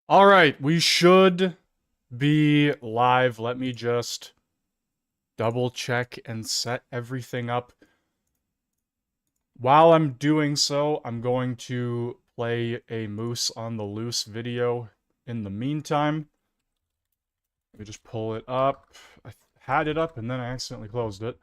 All right, we should be live. Let me just double check and set everything up. While I'm doing so, I'm going to play a Moose on the Loose video in the meantime. Let me just pull it up. I had it up and then I accidentally closed it.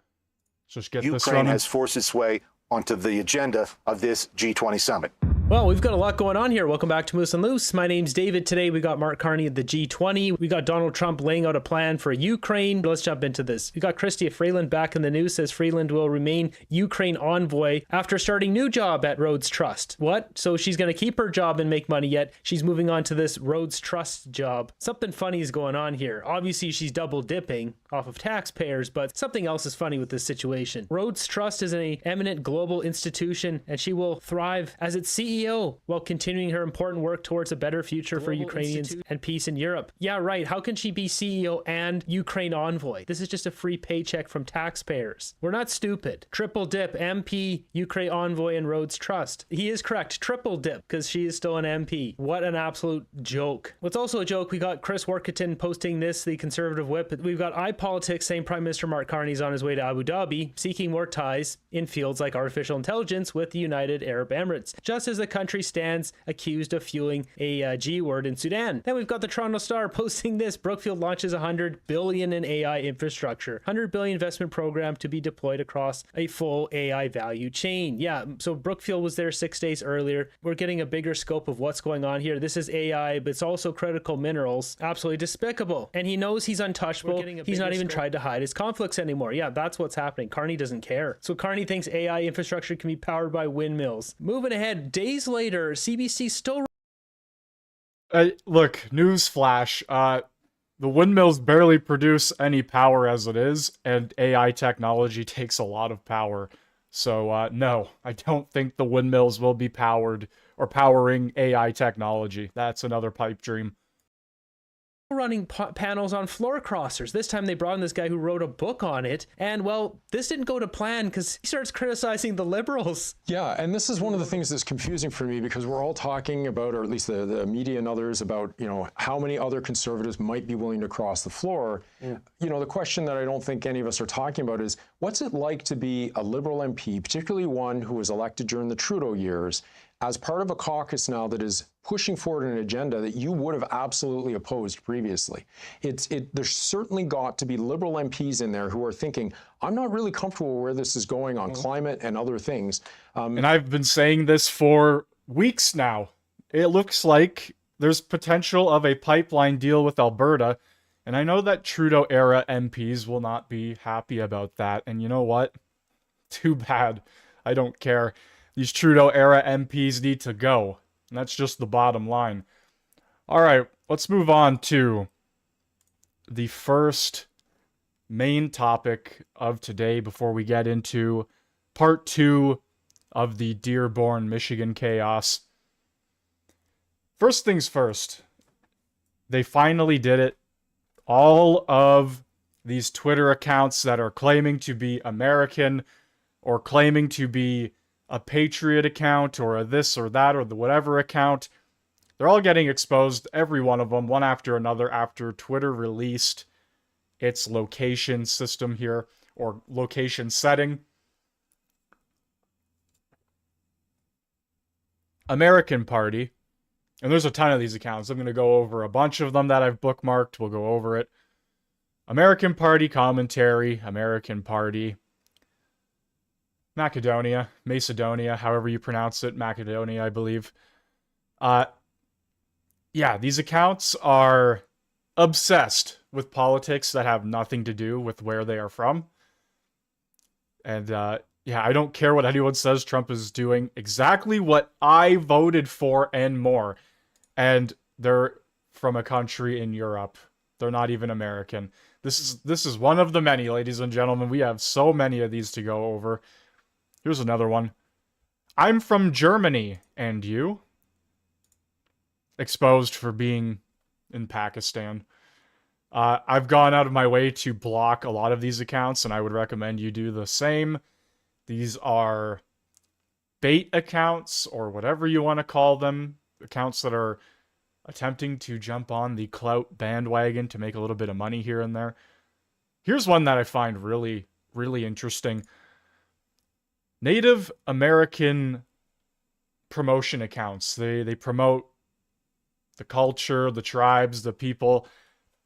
Let's just get this Ukraine running. has forced its way onto the agenda of this G20 summit. Well, we've got a lot going on here. Welcome back to Moose and Loose. My name's David. Today we got Mark Carney at the G20. We got Donald Trump laying out a plan for Ukraine. Let's jump into this. We got Chrystia Freeland back in the news, says Freeland will remain Ukraine envoy after starting new job at Rhodes Trust. What? So she's going to keep her job and make money, yet she's moving on to this Rhodes Trust job. Something funny is going on here. Obviously, she's double dipping off of taxpayers, but something else is funny with this situation. Rhodes Trust is an eminent global institution, and she will thrive as its CEO while continuing her important work towards a better future for Ukrainians and peace in Europe. Yeah, right. How can she be CEO and Ukraine envoy? This is just a free paycheck from taxpayers. We're not stupid. Triple dip, MP, Ukraine envoy, and Rhodes Trust. He is correct. Triple dip, because she is still an MP. What an absolute joke. What's also a joke, we got Chris Workington posting this, the conservative whip. We've got iPolitics saying Prime Minister Mark Carney is on his way to Abu Dhabi, seeking more ties in fields like artificial intelligence with the United Arab Emirates, just as the country stands accused of fueling a G word in Sudan. Then we've got the Toronto Star posting this. Brookfield launches $100 billion in AI infrastructure. $100 billion investment program to be deployed across a full AI value chain. Yeah, so Brookfield was there 6 days earlier. We're getting a bigger scope of what's going on here. This is AI, but it's also critical minerals. Absolutely despicable. And he knows he's untouchable. He's not even tried to hide his conflicts anymore. Yeah, that's what's happening. Carney doesn't care. So Carney thinks AI infrastructure can be powered by windmills. Moving ahead, days later, CBC still... Look, newsflash. The windmills barely produce any power as it is, and AI technology takes a lot of power. So, no, I don't think the windmills will be powered or powering AI technology. That's another pipe dream. running panels on floor crossers. This time they brought in this guy who wrote a book on it. And well, this didn't go to plan because he starts criticizing the liberals. Yeah, and this is one of the things that's confusing for me because we're all talking about, or at least the media and others, about, how many other conservatives might be willing to cross the floor. Yeah. The question that I don't think any of us are talking about is, what's it like to be a Liberal MP, particularly one who was elected during the Trudeau years, as part of a caucus now that is pushing forward an agenda that you would have absolutely opposed previously? There's certainly got to be Liberal MPs in there who are thinking, I'm not really comfortable where this is going on climate and other things. And I've been saying this for weeks now. It looks like there's potential of a pipeline deal with Alberta, and I know that Trudeau-era MPs will not be happy about that, and you know what? Too bad. I don't care. These Trudeau-era MPs need to go. And that's just the bottom line. Alright, let's move on to the first main topic of today before we get into part 2 of the Dearborn, Michigan chaos. First things first. They finally did it. All of these Twitter accounts that are claiming to be American or claiming to be a Patriot account or a this or that or the whatever account, they're all getting exposed, every one of them, one after another, after Twitter released its location system here, or location setting. American Party, and there's a ton of these accounts. I'm going to go over a bunch of them that I've bookmarked. We'll go over it. American Party commentary, American Party Macedonia, however you pronounce it, Macedonia, I believe. Yeah, these accounts are obsessed with politics that have nothing to do with where they are from. And, yeah, I don't care what anyone says. Trump is doing exactly what I voted for and more. And they're from a country in Europe. They're not even American. This is one of the many, ladies and gentlemen. We have so many of these to go over. Here's another one. I'm from Germany, and you? Exposed for being in Pakistan. I've gone out of my way to block a lot of these accounts, and I would recommend you do the same. These are bait accounts, or whatever you want to call them. Accounts that are attempting to jump on the clout bandwagon to make a little bit of money here and there. Here's one that I find really, really interesting. Native American promotion accounts. They promote the culture, the tribes, the people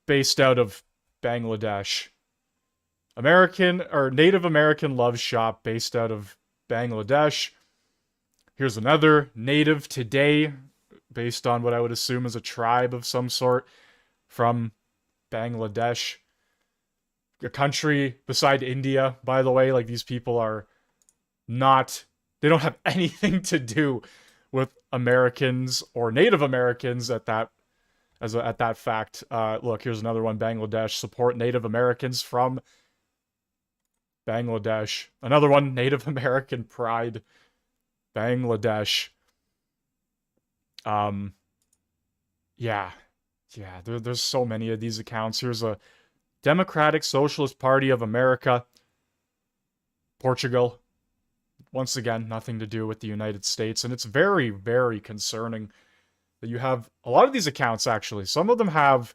based out of Bangladesh. American or Native American Love Shop based out of Bangladesh. Here's another Native Today based on what I would assume is a tribe of some sort from Bangladesh. A country beside India, by the way. Like, these people are not, they don't have anything to do with Americans or Native Americans at that fact. Look, here's another one. Bangladesh, support Native Americans from Bangladesh. Another one, Native American Pride, Bangladesh. Yeah, there's so many of these accounts. Here's a Democratic Socialist Party of America, Portugal. Once again, nothing to do with the United States. And it's very, very concerning that you have a lot of these accounts, actually. Some of them have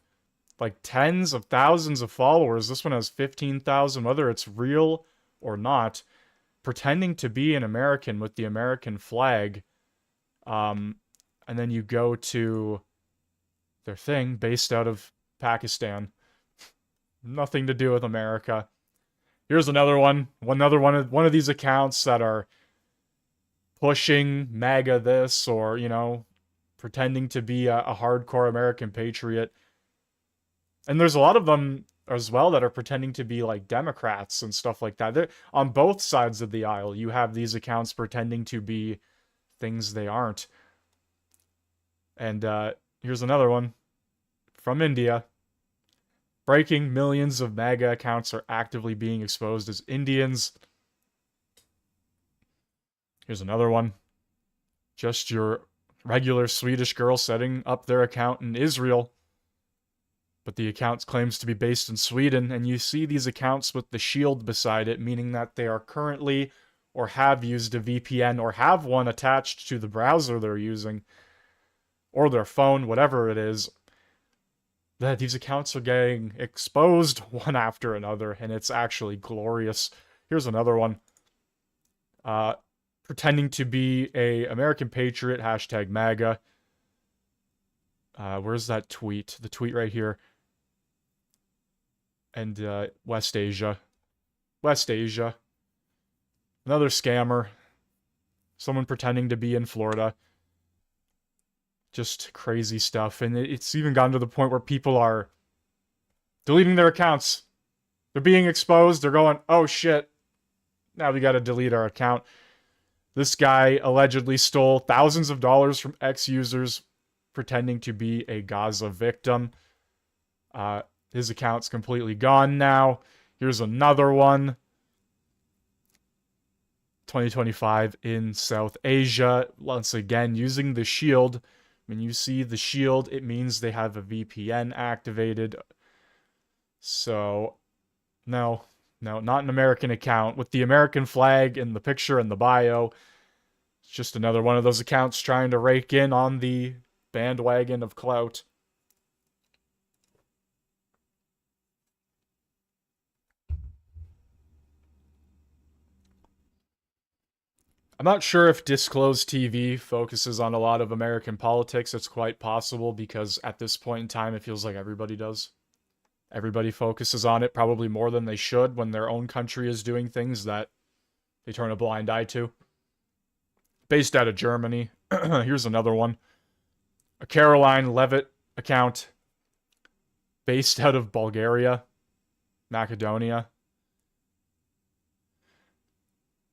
like tens of thousands of followers. This one has 15,000, whether it's real or not, pretending to be an American with the American flag. And then you go to their thing based out of Pakistan. Nothing to do with America. Here's another one. One of these accounts that are pushing MAGA this, or, you know, pretending to be a hardcore American patriot. And there's a lot of them as well that are pretending to be like Democrats and stuff like that. They're, on both sides of the aisle, you have these accounts pretending to be things they aren't. And here's another one from India. Breaking: millions of MAGA accounts are actively being exposed as Indians. Here's another one. Just your regular Swedish girl setting up their account in Israel. But the account claims to be based in Sweden, and you see these accounts with the shield beside it, meaning that they are currently or have used a VPN or have one attached to the browser they're using, or their phone, whatever it is. That these accounts are getting exposed one after another, and it's actually glorious. Here's another one. Pretending to be a American patriot, hashtag MAGA. Where's that tweet? The tweet right here. And West Asia. West Asia. Another scammer. Someone pretending to be in Florida. Just crazy stuff. And it's even gotten to the point where people are deleting their accounts. They're being exposed. They're going, oh shit, now we gotta delete our account. This guy allegedly stole thousands of dollars from ex-users pretending to be a Gaza victim. His account's completely gone now. Here's another one. 2025 in South Asia. Once again, using the shield. When you see the shield, it means they have a VPN activated. So, no, not an American account. With the American flag in the picture and the bio. It's just another one of those accounts trying to rake in on the bandwagon of clout. I'm not sure if Disclosed TV focuses on a lot of American politics. It's quite possible, because at this point in time, it feels like everybody does. Everybody focuses on it, probably more than they should, when their own country is doing things that they turn a blind eye to. Based out of Germany. Here's another one. A Caroline Levitt account. Based out of Bulgaria. Macedonia.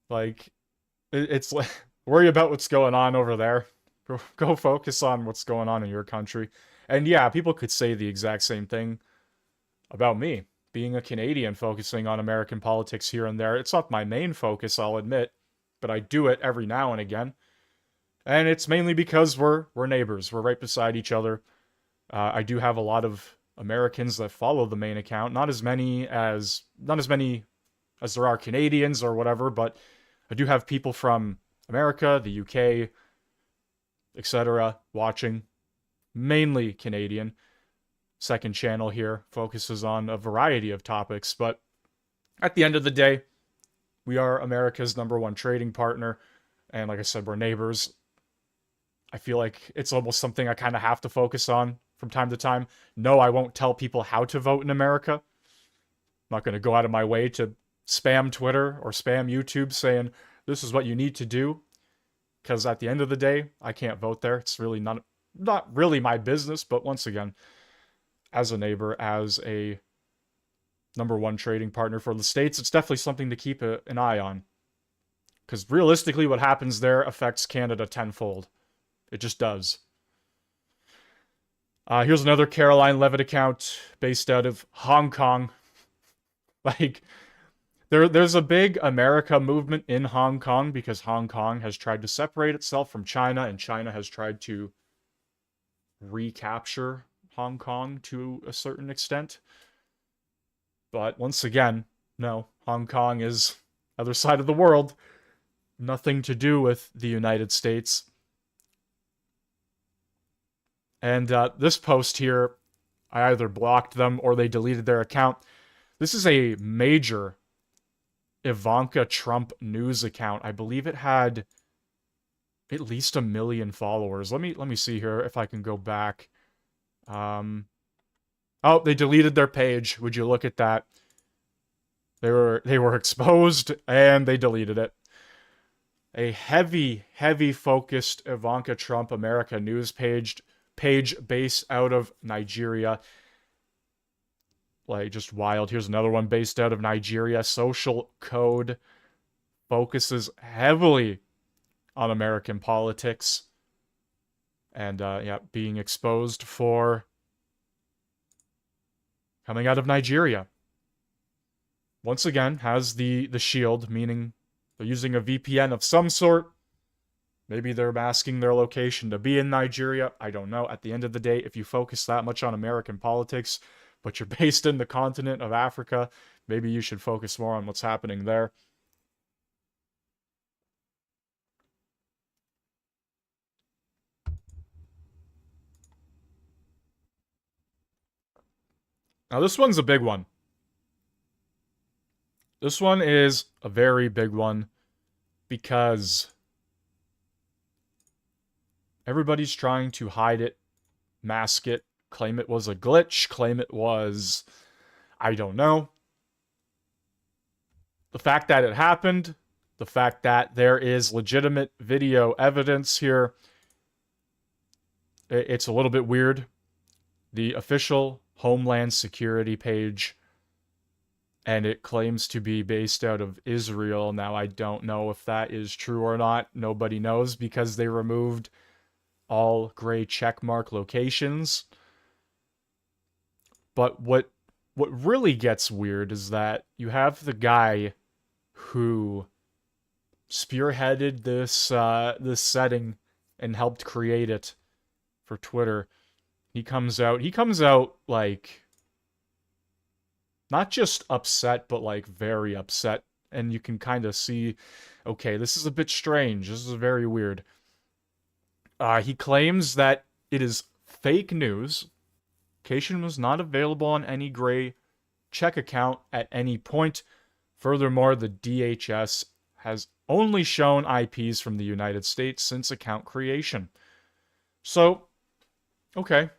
Like, it's like, worry about what's going on over there. Go focus on what's going on in your country. And yeah, people could say the exact same thing about me, being a Canadian, focusing on American politics here and there. It's not my main focus, I'll admit, but I do it every now and again. And it's mainly because we're neighbors. We're right beside each other. I do have a lot of Americans that follow the main account. Not as many as there are Canadians or whatever, but I do have people from America, the UK, etc. watching. mainly Canadian. Second channel here focuses on a variety of topics, but at the end of the day, we are America's #1 trading partner, and like I said, we're neighbors. I feel like it's almost something I kind of have to focus on from time to time. No, I won't tell people how to vote in America. I'm not going to go out of my way to spam Twitter or spam YouTube saying this is what you need to do, because at the end of the day, I can't vote there. It's really not really my business, but once again, as a neighbor, as a #1 trading partner for the States, it's definitely something to keep an eye on. Because realistically, what happens there affects Canada tenfold. It just does. Here's another Caroline Levitt account based out of Hong Kong. Like, there's a big America movement in Hong Kong because Hong Kong has tried to separate itself from China, and China has tried to recapture Hong Kong to a certain extent. But once again, no, Hong Kong is other side of the world. Nothing to do with the United States. And this post here, I either blocked them or they deleted their account. This is a major Ivanka Trump news account. I believe it had at least 1 million followers. Let me see here if I can go back. Oh, they deleted their page. Would you look at that? They were exposed and they deleted it. A heavy focused Ivanka Trump America news page based out of Nigeria. Like, just wild. Here's another one based out of Nigeria. Social Code focuses heavily on American politics. And, yeah, being exposed for coming out of Nigeria. Once again, has the shield, meaning they're using a VPN of some sort. Maybe they're masking their location to be in Nigeria. I don't know. At the end of the day, if you focus that much on American politics, but you're based in the continent of Africa, maybe you should focus more on what's happening there. Now, this one's a big one. This one is a very big one because everybody's trying to hide it, mask it, claim it was a glitch, claim it was, I don't know. The fact that it happened, the fact that there is legitimate video evidence here, it's a little bit weird. The official Homeland Security page, and it claims to be based out of Israel. Now, I don't know if that is true or not. Nobody knows because they removed all gray checkmark locations. But what really gets weird is that you have the guy who spearheaded this setting and helped create it for Twitter. He comes out like not just upset, but like very upset. And you can kind of see, okay, this is a bit strange. This is very weird. He claims that it is fake news. Location was not available on any gray check account at any point. Furthermore, the DHS has only shown IPs from the United States since account creation. So, okay.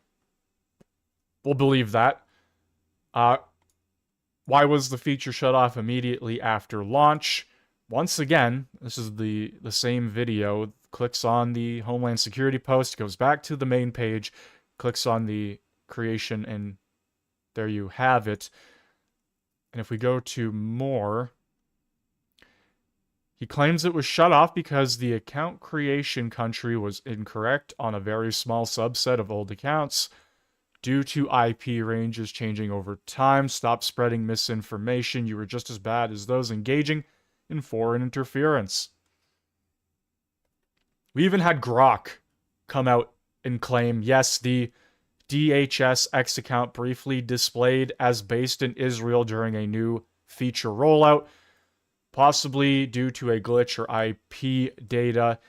We'll believe that. Why was the feature shut off immediately after launch? Once again, this is the same video. Clicks on the Homeland Security post, goes back to the main page, clicks on the creation, and there you have it. And if we go to more, he claims it was shut off because the account creation country was incorrect on a very small subset of old accounts. Due to IP ranges changing over time, stop spreading misinformation. You were just as bad as those engaging in foreign interference. We even had Grok come out and claim, yes, the DHS X account briefly displayed as based in Israel during a new feature rollout, possibly due to a glitch or IP data.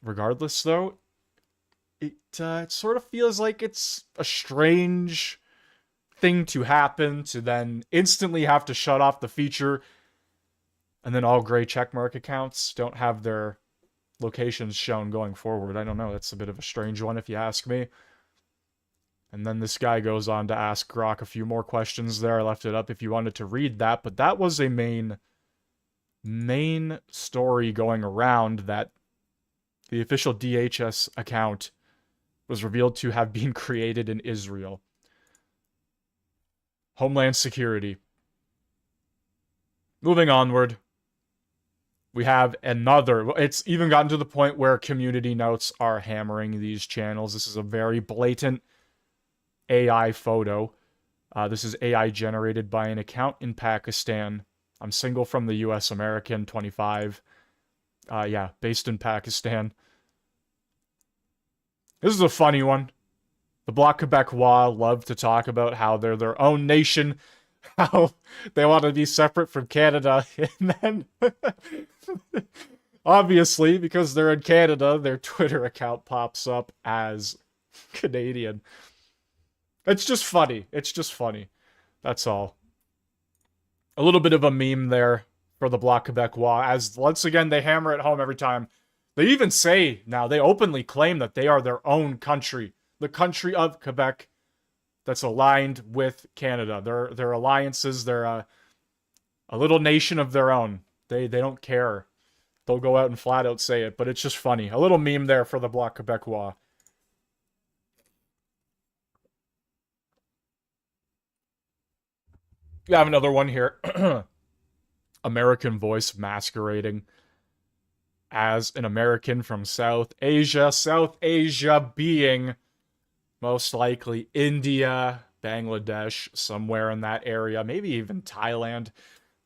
Regardless, though, it sort of feels like it's a strange thing to happen to then instantly have to shut off the feature, and then all gray checkmark accounts don't have their locations shown going forward. I don't know. That's a bit of a strange one if you ask me. And then this guy goes on to ask Grok a few more questions there. I left it up if you wanted to read that, but that was a main story going around, that the official DHS account was revealed to have been created in Israel. Homeland Security. Moving onward, we have another. It's even gotten to the point where community notes are hammering these channels. This is a very blatant AI photo. This is AI generated by an account in Pakistan. I'm single from the US, American, 25. Yeah, based in Pakistan. This is a funny one. The Bloc Québécois love to talk about how they're their own nation, how they want to be separate from Canada, and then obviously, because they're in Canada, their Twitter account pops up as Canadian. It's just funny. It's just funny. That's all. A little bit of a meme there for the Bloc Québécois, as once again they hammer it home every time. They even say now, they openly claim that they are their own country, the country of Quebec that's aligned with Canada. Their alliances, they're a little nation of their own. They don't care. They'll go out and flat out say it, but it's just funny. A little meme there for the Bloc Québécois. We have another one here. American voice masquerading as an American from South Asia. South Asia being most likely India, Bangladesh, somewhere in that area, maybe even Thailand,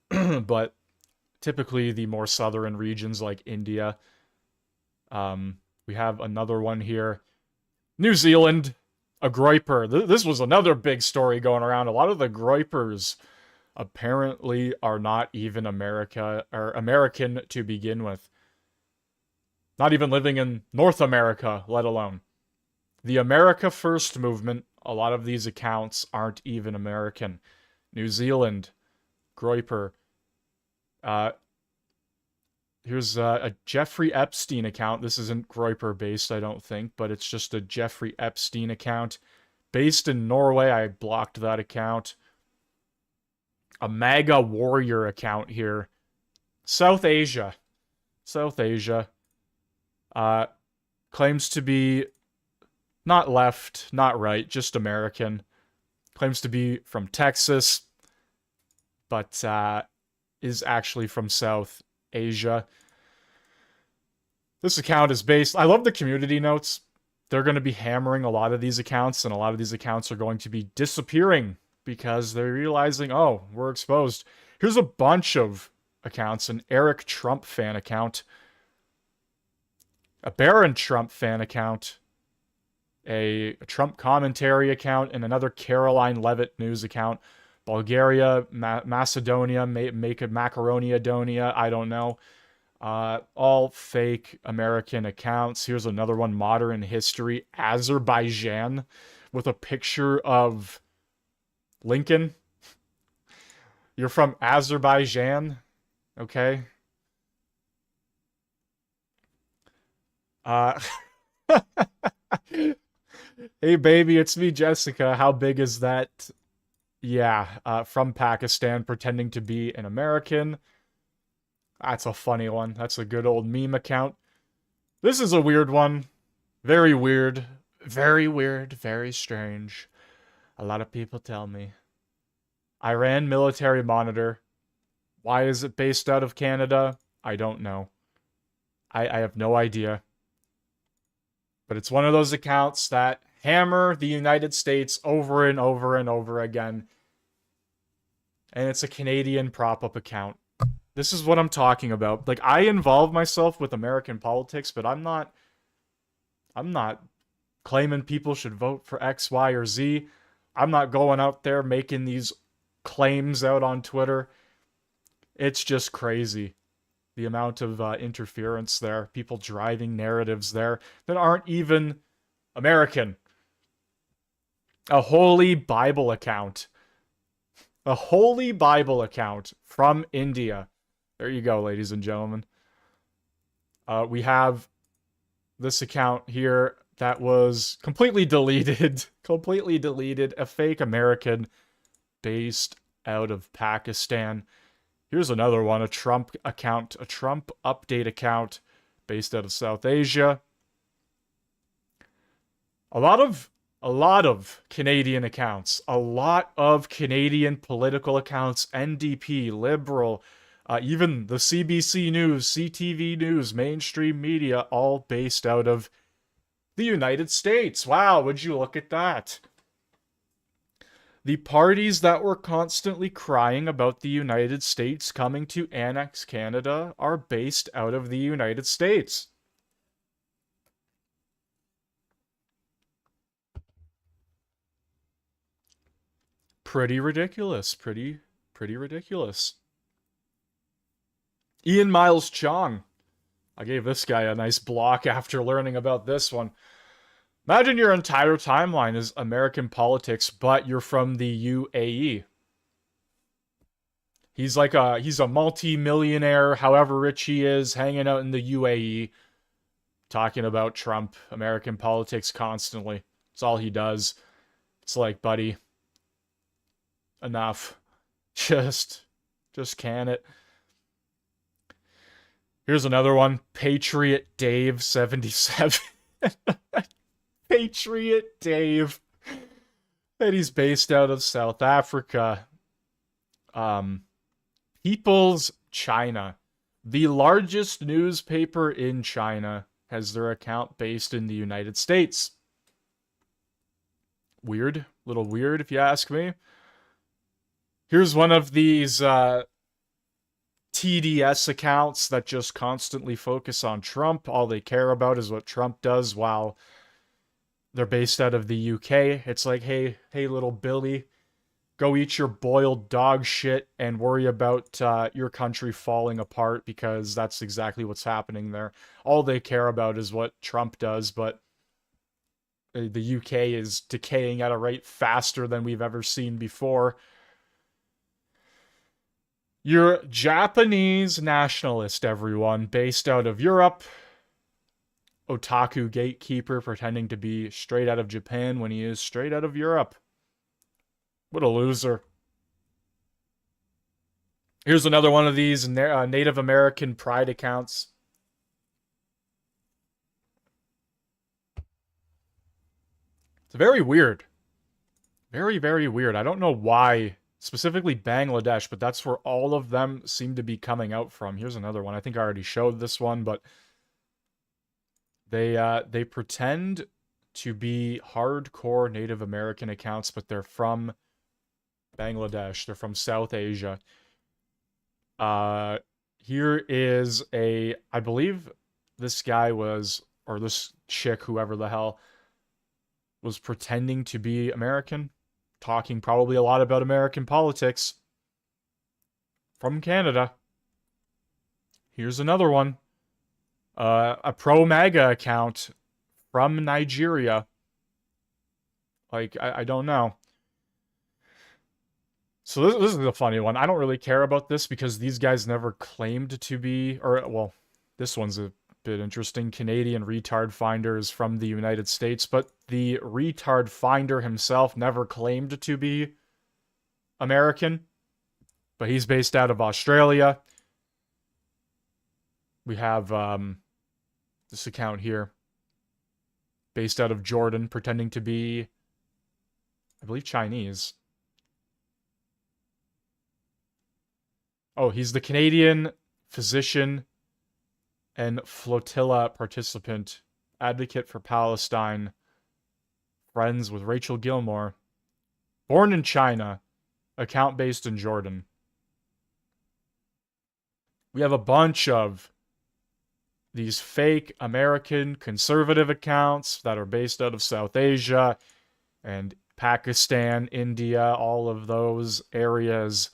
but typically the more southern regions like India. We have another one here. New Zealand, a groiper. This was another big story going around. A lot of the groipers apparently are not even American to begin with. Not even living in North America, let alone. The America First movement, a lot of these accounts aren't even American. New Zealand, groiper. Here's a Jeffrey Epstein account. This isn't groiper based, I don't think, but it's just a Jeffrey Epstein account. Based in Norway, I blocked that account. A MAGA warrior account here. South Asia. South Asia. Claims to be not left, not right, just American. Claims to be from Texas, but is actually from South Asia. This account is based... I love the community notes. They're going to be hammering a lot of these accounts, and a lot of these accounts are going to be disappearing because they're realizing, oh, we're exposed. Here's a bunch of accounts. An Eric Trump fan account. A Barron Trump fan account. A Trump commentary account, and another Caroline Levitt news account. Bulgaria, Macedonia, make a Macaronia-donia, I don't know. All fake American accounts. Here's another one, Modern History, Azerbaijan, with a picture of Lincoln. You're from Azerbaijan, okay? Hey baby, it's me, Jessica. How big is that? Yeah, from Pakistan, pretending to be an American. That's a funny one. That's a good old meme account. This is a weird one. Very weird. Very weird. Very strange. A lot of people tell me. Iran military monitor. Why is it based out of Canada? I don't know. I have no idea. But it's one of those accounts that hammer the United States over and over and over again. And it's a Canadian prop-up account. This is what I'm talking about. Like, I involve myself with American politics, but I'm not claiming people should vote for X, Y, or Z. I'm not going out there making these claims out on Twitter. It's just crazy. The amount of interference there. People driving narratives there that aren't even American. A Holy Bible account. A Holy Bible account from India. There you go, ladies and gentlemen. We have this account here that was completely deleted. Completely deleted. A fake American based out of Pakistan. Here's another one, a Trump account, a Trump update account based out of South Asia. A lot of Canadian accounts, a lot of Canadian political accounts, NDP, Liberal, even the CBC News, CTV News, mainstream media, all based out of the United States. Wow, would you look at that? The parties that were constantly crying about the United States coming to annex Canada are based out of the United States. Pretty ridiculous. Pretty ridiculous. Ian Miles Chong. I gave this guy a nice block after learning about this one. Imagine your entire timeline is American politics, but you're from the UAE. He's a multi-millionaire, however rich he is, hanging out in the UAE, talking about Trump, American politics constantly. It's all he does. It's like, buddy, enough. Just can it. Here's another one. Patriot Dave 77. Patriot Dave. And he's based out of South Africa. People's China. The largest newspaper in China has their account based in the United States. Weird. Little weird, if you ask me. Here's one of these TDS accounts that just constantly focus on Trump. All they care about is what Trump does while they're based out of the UK. It's like, hey, little Billy, go eat your boiled dog shit and worry about your country falling apart, because that's exactly what's happening there. All they care about is what Trump does, but the UK is decaying at a rate faster than we've ever seen before. You're Japanese nationalist, everyone, based out of Europe. Otaku gatekeeper pretending to be straight out of Japan when he is straight out of Europe. What a loser. Here's another one of these Native American pride accounts. It's very weird. Very, very weird. I don't know why, specifically Bangladesh, but that's where all of them seem to be coming out from. Here's another one. I think I already showed this one, but they pretend to be hardcore Native American accounts, but they're from Bangladesh. They're from South Asia. Here is I believe this guy was, or this chick, whoever the hell, was pretending to be American, talking probably a lot about American politics, from Canada. Here's another one. A pro-MAGA account from Nigeria. Like, I don't know. So this is a funny one. I don't really care about this because these guys never claimed to be, or, well, this one's a bit interesting. Canadian retard finder is from the United States, but the retard finder himself never claimed to be American, but he's based out of Australia. We have this account here, based out of Jordan, pretending to be, I believe, Chinese. Oh, he's the Canadian physician and flotilla participant, advocate for Palestine, friends with Rachel Gilmore. Born in China, account based in Jordan. We have a bunch of these fake American conservative accounts that are based out of South Asia and Pakistan, India, all of those areas.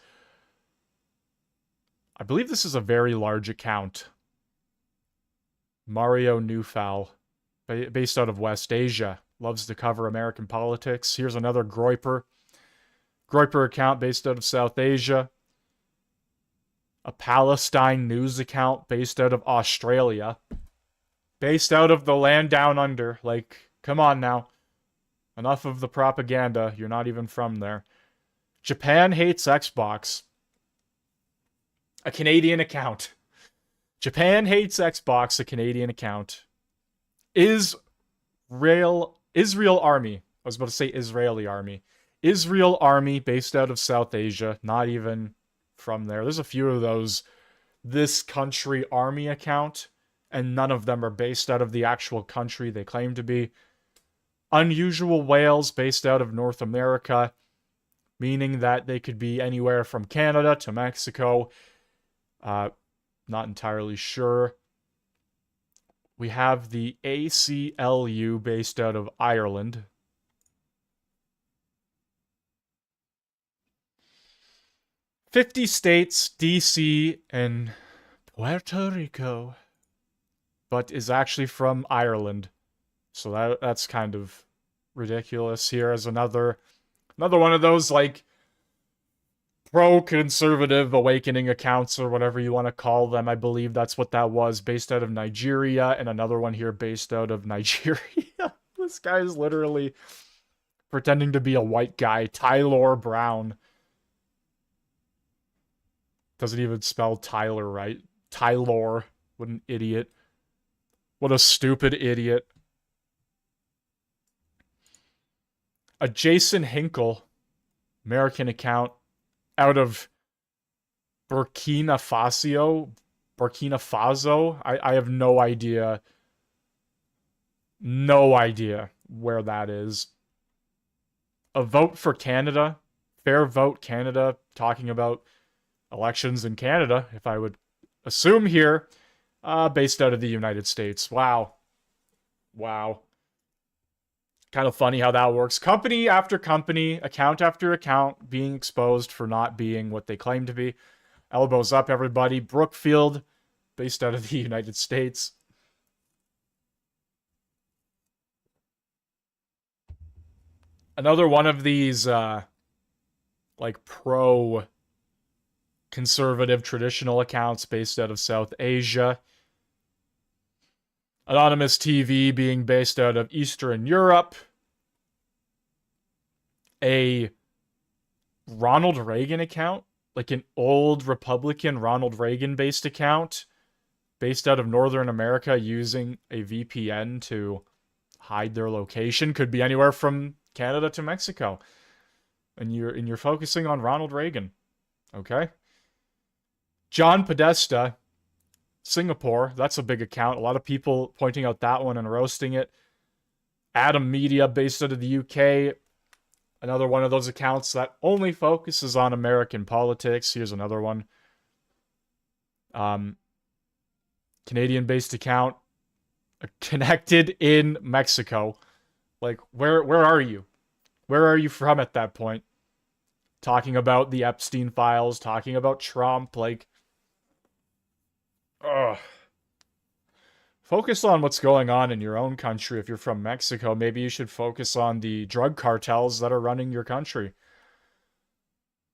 I believe this is a very large account. Mario Newfowl, based out of West Asia. loves to cover American politics. Here's another Groyper account based out of South Asia. A Palestine news account based out of Australia. Based out of the land down under. Like, come on now. Enough of the propaganda. You're not even from there. Japan hates Xbox. A Canadian account. Japan hates Xbox, a Canadian account. Israel Army. I was about to say Israeli Army. Israel Army based out of South Asia. Not even from there. There's a few of those this country army account, and none of them are based out of the actual country they claim to be. Unusual whales based out of North America, meaning that they could be anywhere from Canada to Mexico. Not entirely sure. We have the ACLU based out of Ireland. "50 states, DC, and Puerto Rico," but is actually from Ireland. So that's kind of ridiculous. Here is another one of those, like, pro-conservative awakening accounts or whatever you want to call them. I believe that's what that was, based out of Nigeria, and another one here based out of Nigeria. This guy is literally pretending to be a white guy. Tyler Brown. Doesn't even spell Tyler right. Tyler. What an idiot. What a stupid idiot. A Jason Hinkle, American account, out of Burkina Faso. I have no idea where that is. A Vote for Canada, Fair Vote Canada, talking about elections in Canada, if I would assume here, based out of the United States. Wow. Kind of funny how that works. Company after company, account after account being exposed for not being what they claim to be. Elbows up, everybody. Brookfield, based out of the United States. Another one of these, like, pro-conservative traditional accounts based out of South Asia. Anonymous TV being based out of Eastern Europe. A Ronald Reagan account, like an old Republican Ronald Reagan-based account, based out of Northern America using a VPN to hide their location. Could be anywhere from Canada to Mexico. And you're focusing on Ronald Reagan. Okay? John Podesta, Singapore, that's a big account. A lot of people pointing out that one and roasting it. Adam Media, based out of the UK. Another one of those accounts that only focuses on American politics. Here's another one. Canadian-based account. Connected in Mexico. Like, where are you? Where are you from at that point? Talking about the Epstein files, talking about Trump, like... Ugh. Focus on what's going on in your own country. If you're from Mexico, maybe you should focus on the drug cartels that are running your country.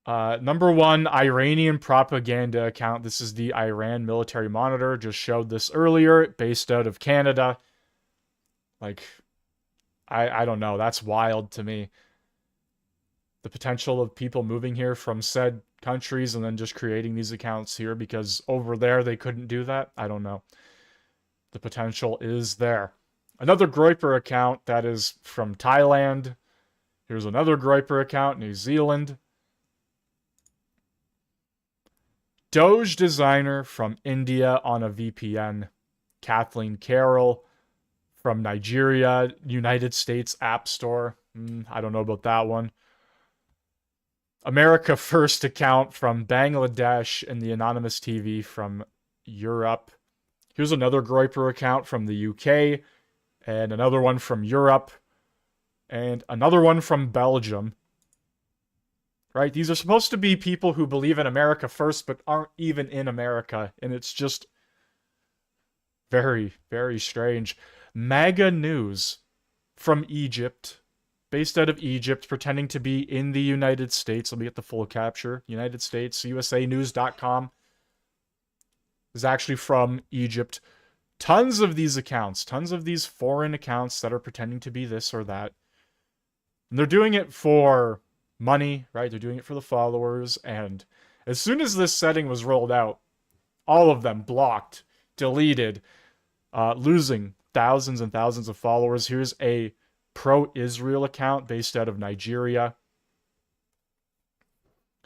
Number one, Iranian propaganda account. This is the Iran Military Monitor. Just showed this earlier, based out of Canada. Like, I don't know. That's wild to me. The potential of people moving here from said countries and then just creating these accounts here because over there they couldn't do that. I don't know. The potential is there. Another Groyper account that is from Thailand. Here's another Groyper account, New Zealand. Doge designer from India on a VPN. Kathleen Carroll from Nigeria, United States App Store. I don't know about that one. America First account from Bangladesh and the Anonymous TV from Europe. Here's another Groyper account from the UK, and another one from Europe, and another one from Belgium. Right? These are supposed to be people who believe in America first, but aren't even in America, and it's just very, very strange. MAGA News from Egypt, based out of Egypt, pretending to be in the United States. Let me get the full capture. United States, usanews.com is actually from Egypt. Tons of these accounts, tons of these foreign accounts that are pretending to be this or that. And they're doing it for money, right? They're doing it for the followers. And as soon as this setting was rolled out, all of them blocked, deleted, losing thousands and thousands of followers. Here's a pro-Israel account based out of Nigeria.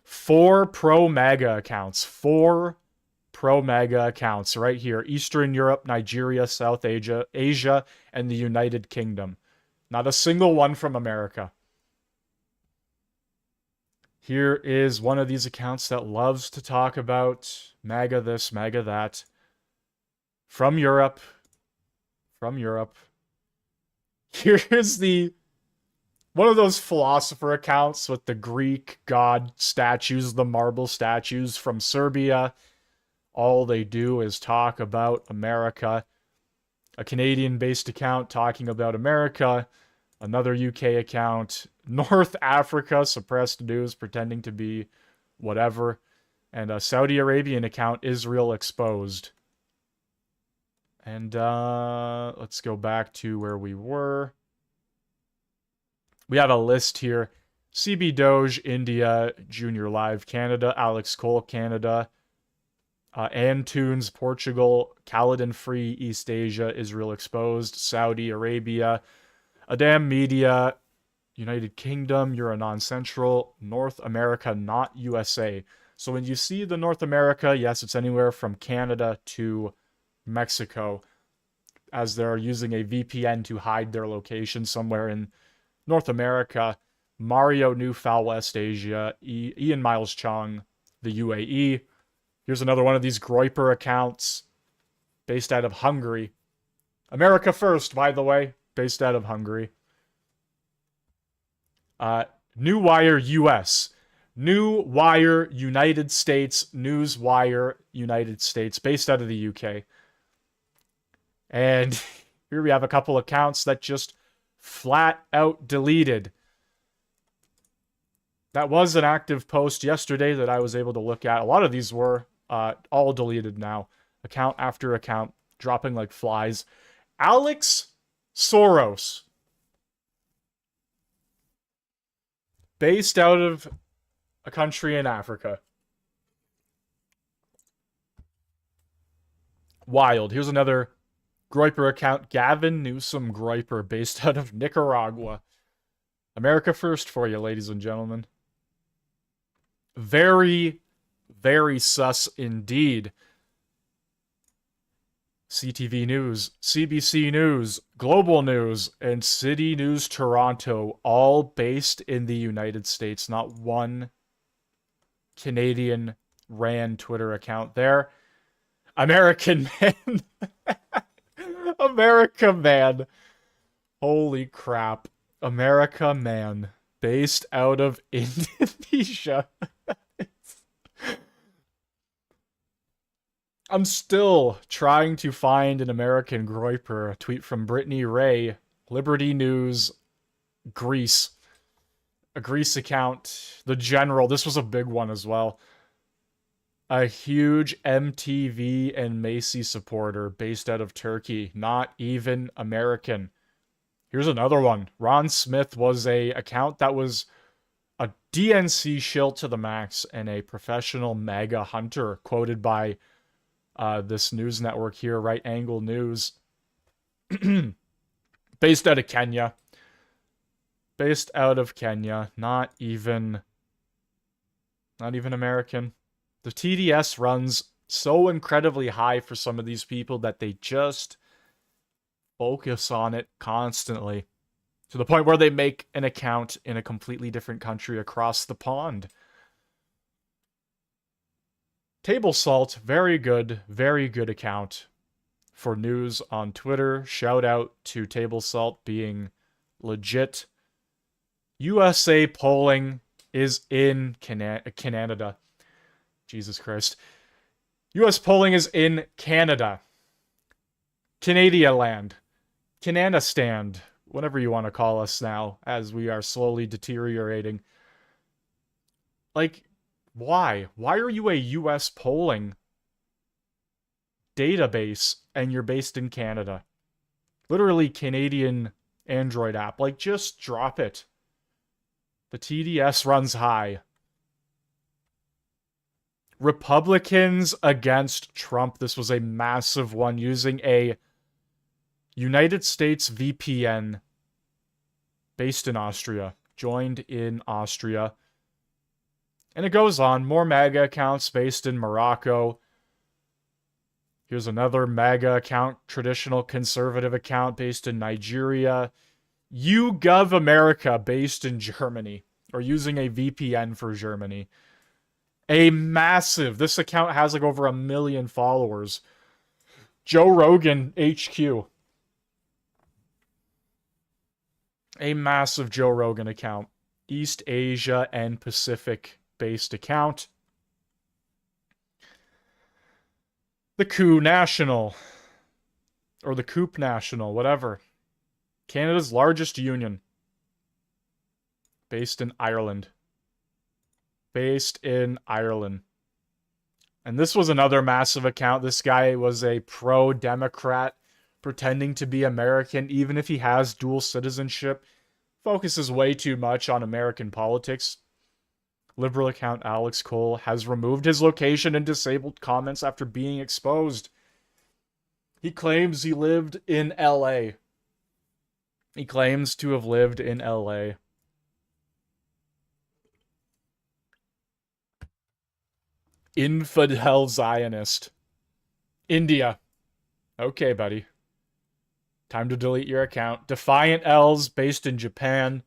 4 pro-MAGA accounts. 4 pro-MAGA accounts right here. Eastern Europe, Nigeria, South Asia, and the United Kingdom. Not a single one from America. Here is one of these accounts that loves to talk about MAGA this, MAGA that. From Europe. From Europe. Here's one of those philosopher accounts with the Greek god statues, the marble statues from Serbia. All they do is talk about America. A Canadian-based account talking about America. Another UK account. North Africa, suppressed news, pretending to be whatever. And a Saudi Arabian account, Israel exposed. And let's go back to where we were. We have a list here. CB Doge, India, Junior Live, Canada, Alex Cole, Canada, Antunes, Portugal, Kaladin Free, East Asia, Israel Exposed, Saudi Arabia, Adam Media, United Kingdom, Euranon Central, North America, not USA. So when you see the North America, yes, it's anywhere from Canada to Mexico, as they're using a VPN to hide their location somewhere in North America. Mario New Foul West Asia, Ian Miles Chong, the UAE. Here's another one of these Groiper accounts based out of Hungary. America First, by the way, based out of Hungary. New Wire US. New Wire United States. Newswire United States, based out of the UK. And here we have a couple accounts that just flat out deleted. That was an active post yesterday that I was able to look at. A lot of these were all deleted now. Account after account, dropping like flies. Alex Soros. Based out of a country in Africa. Wild. Here's another Groiper account. Gavin Newsom Groiper, based out of Nicaragua. America First for you, ladies and gentlemen. Very, very sus indeed. CTV News, CBC News, Global News, and City News Toronto, all based in the United States. Not one Canadian ran Twitter account there. American Man. America Man. Holy crap. America Man. Based out of Indonesia. I'm still trying to find an American Groiper. A tweet from Brittany Ray, Liberty News, Greece. A Greece account. The General. This was a big one as well. A huge MTV and Macy supporter based out of Turkey. Not even American. Here's another one. Ron Smith was a account that was a DNC shill to the max and a professional MAGA hunter, quoted by this news network here, Right Angle News. Based out of Kenya. Based out of Kenya. Not even American. The TDS runs so incredibly high for some of these people that they just focus on it constantly. To the point where they make an account in a completely different country across the pond. Table Salt, very good account for news on Twitter. Shout out to Table Salt being legit. USA polling is in Canada. Jesus Christ. US polling is in Canada. Canada land. Canada stand. whatever you want to call us now, as we are slowly deteriorating. Like, why? Why are you a US polling database and you're based in Canada? Literally Canadian Android app. Like, just drop it. The TDS runs high. Republicans against Trump. This was a massive one, using a United States VPN based in Austria. Joined in Austria. And it goes on. More MAGA accounts based in Morocco. Here's another MAGA account, traditional conservative account based in Nigeria. YouGov America based in Germany, or using a VPN for Germany. A massive, this account has like over 1 million followers. Joe Rogan HQ. A massive Joe Rogan account. East Asia and Pacific based account. The Coup National, or the Coop National, whatever. Canada's largest union. Based in Ireland. Based in Ireland. And this was another massive account. This guy was a pro-Democrat, pretending to be American, even if he has dual citizenship. Focuses way too much on American politics. Liberal account Alex Cole has removed his location and disabled comments after being exposed. He claims he lived in LA. He claims to have lived in LA. Infidel Zionist. India. Okay, buddy. Time to delete your account. Defiant L's based in Japan.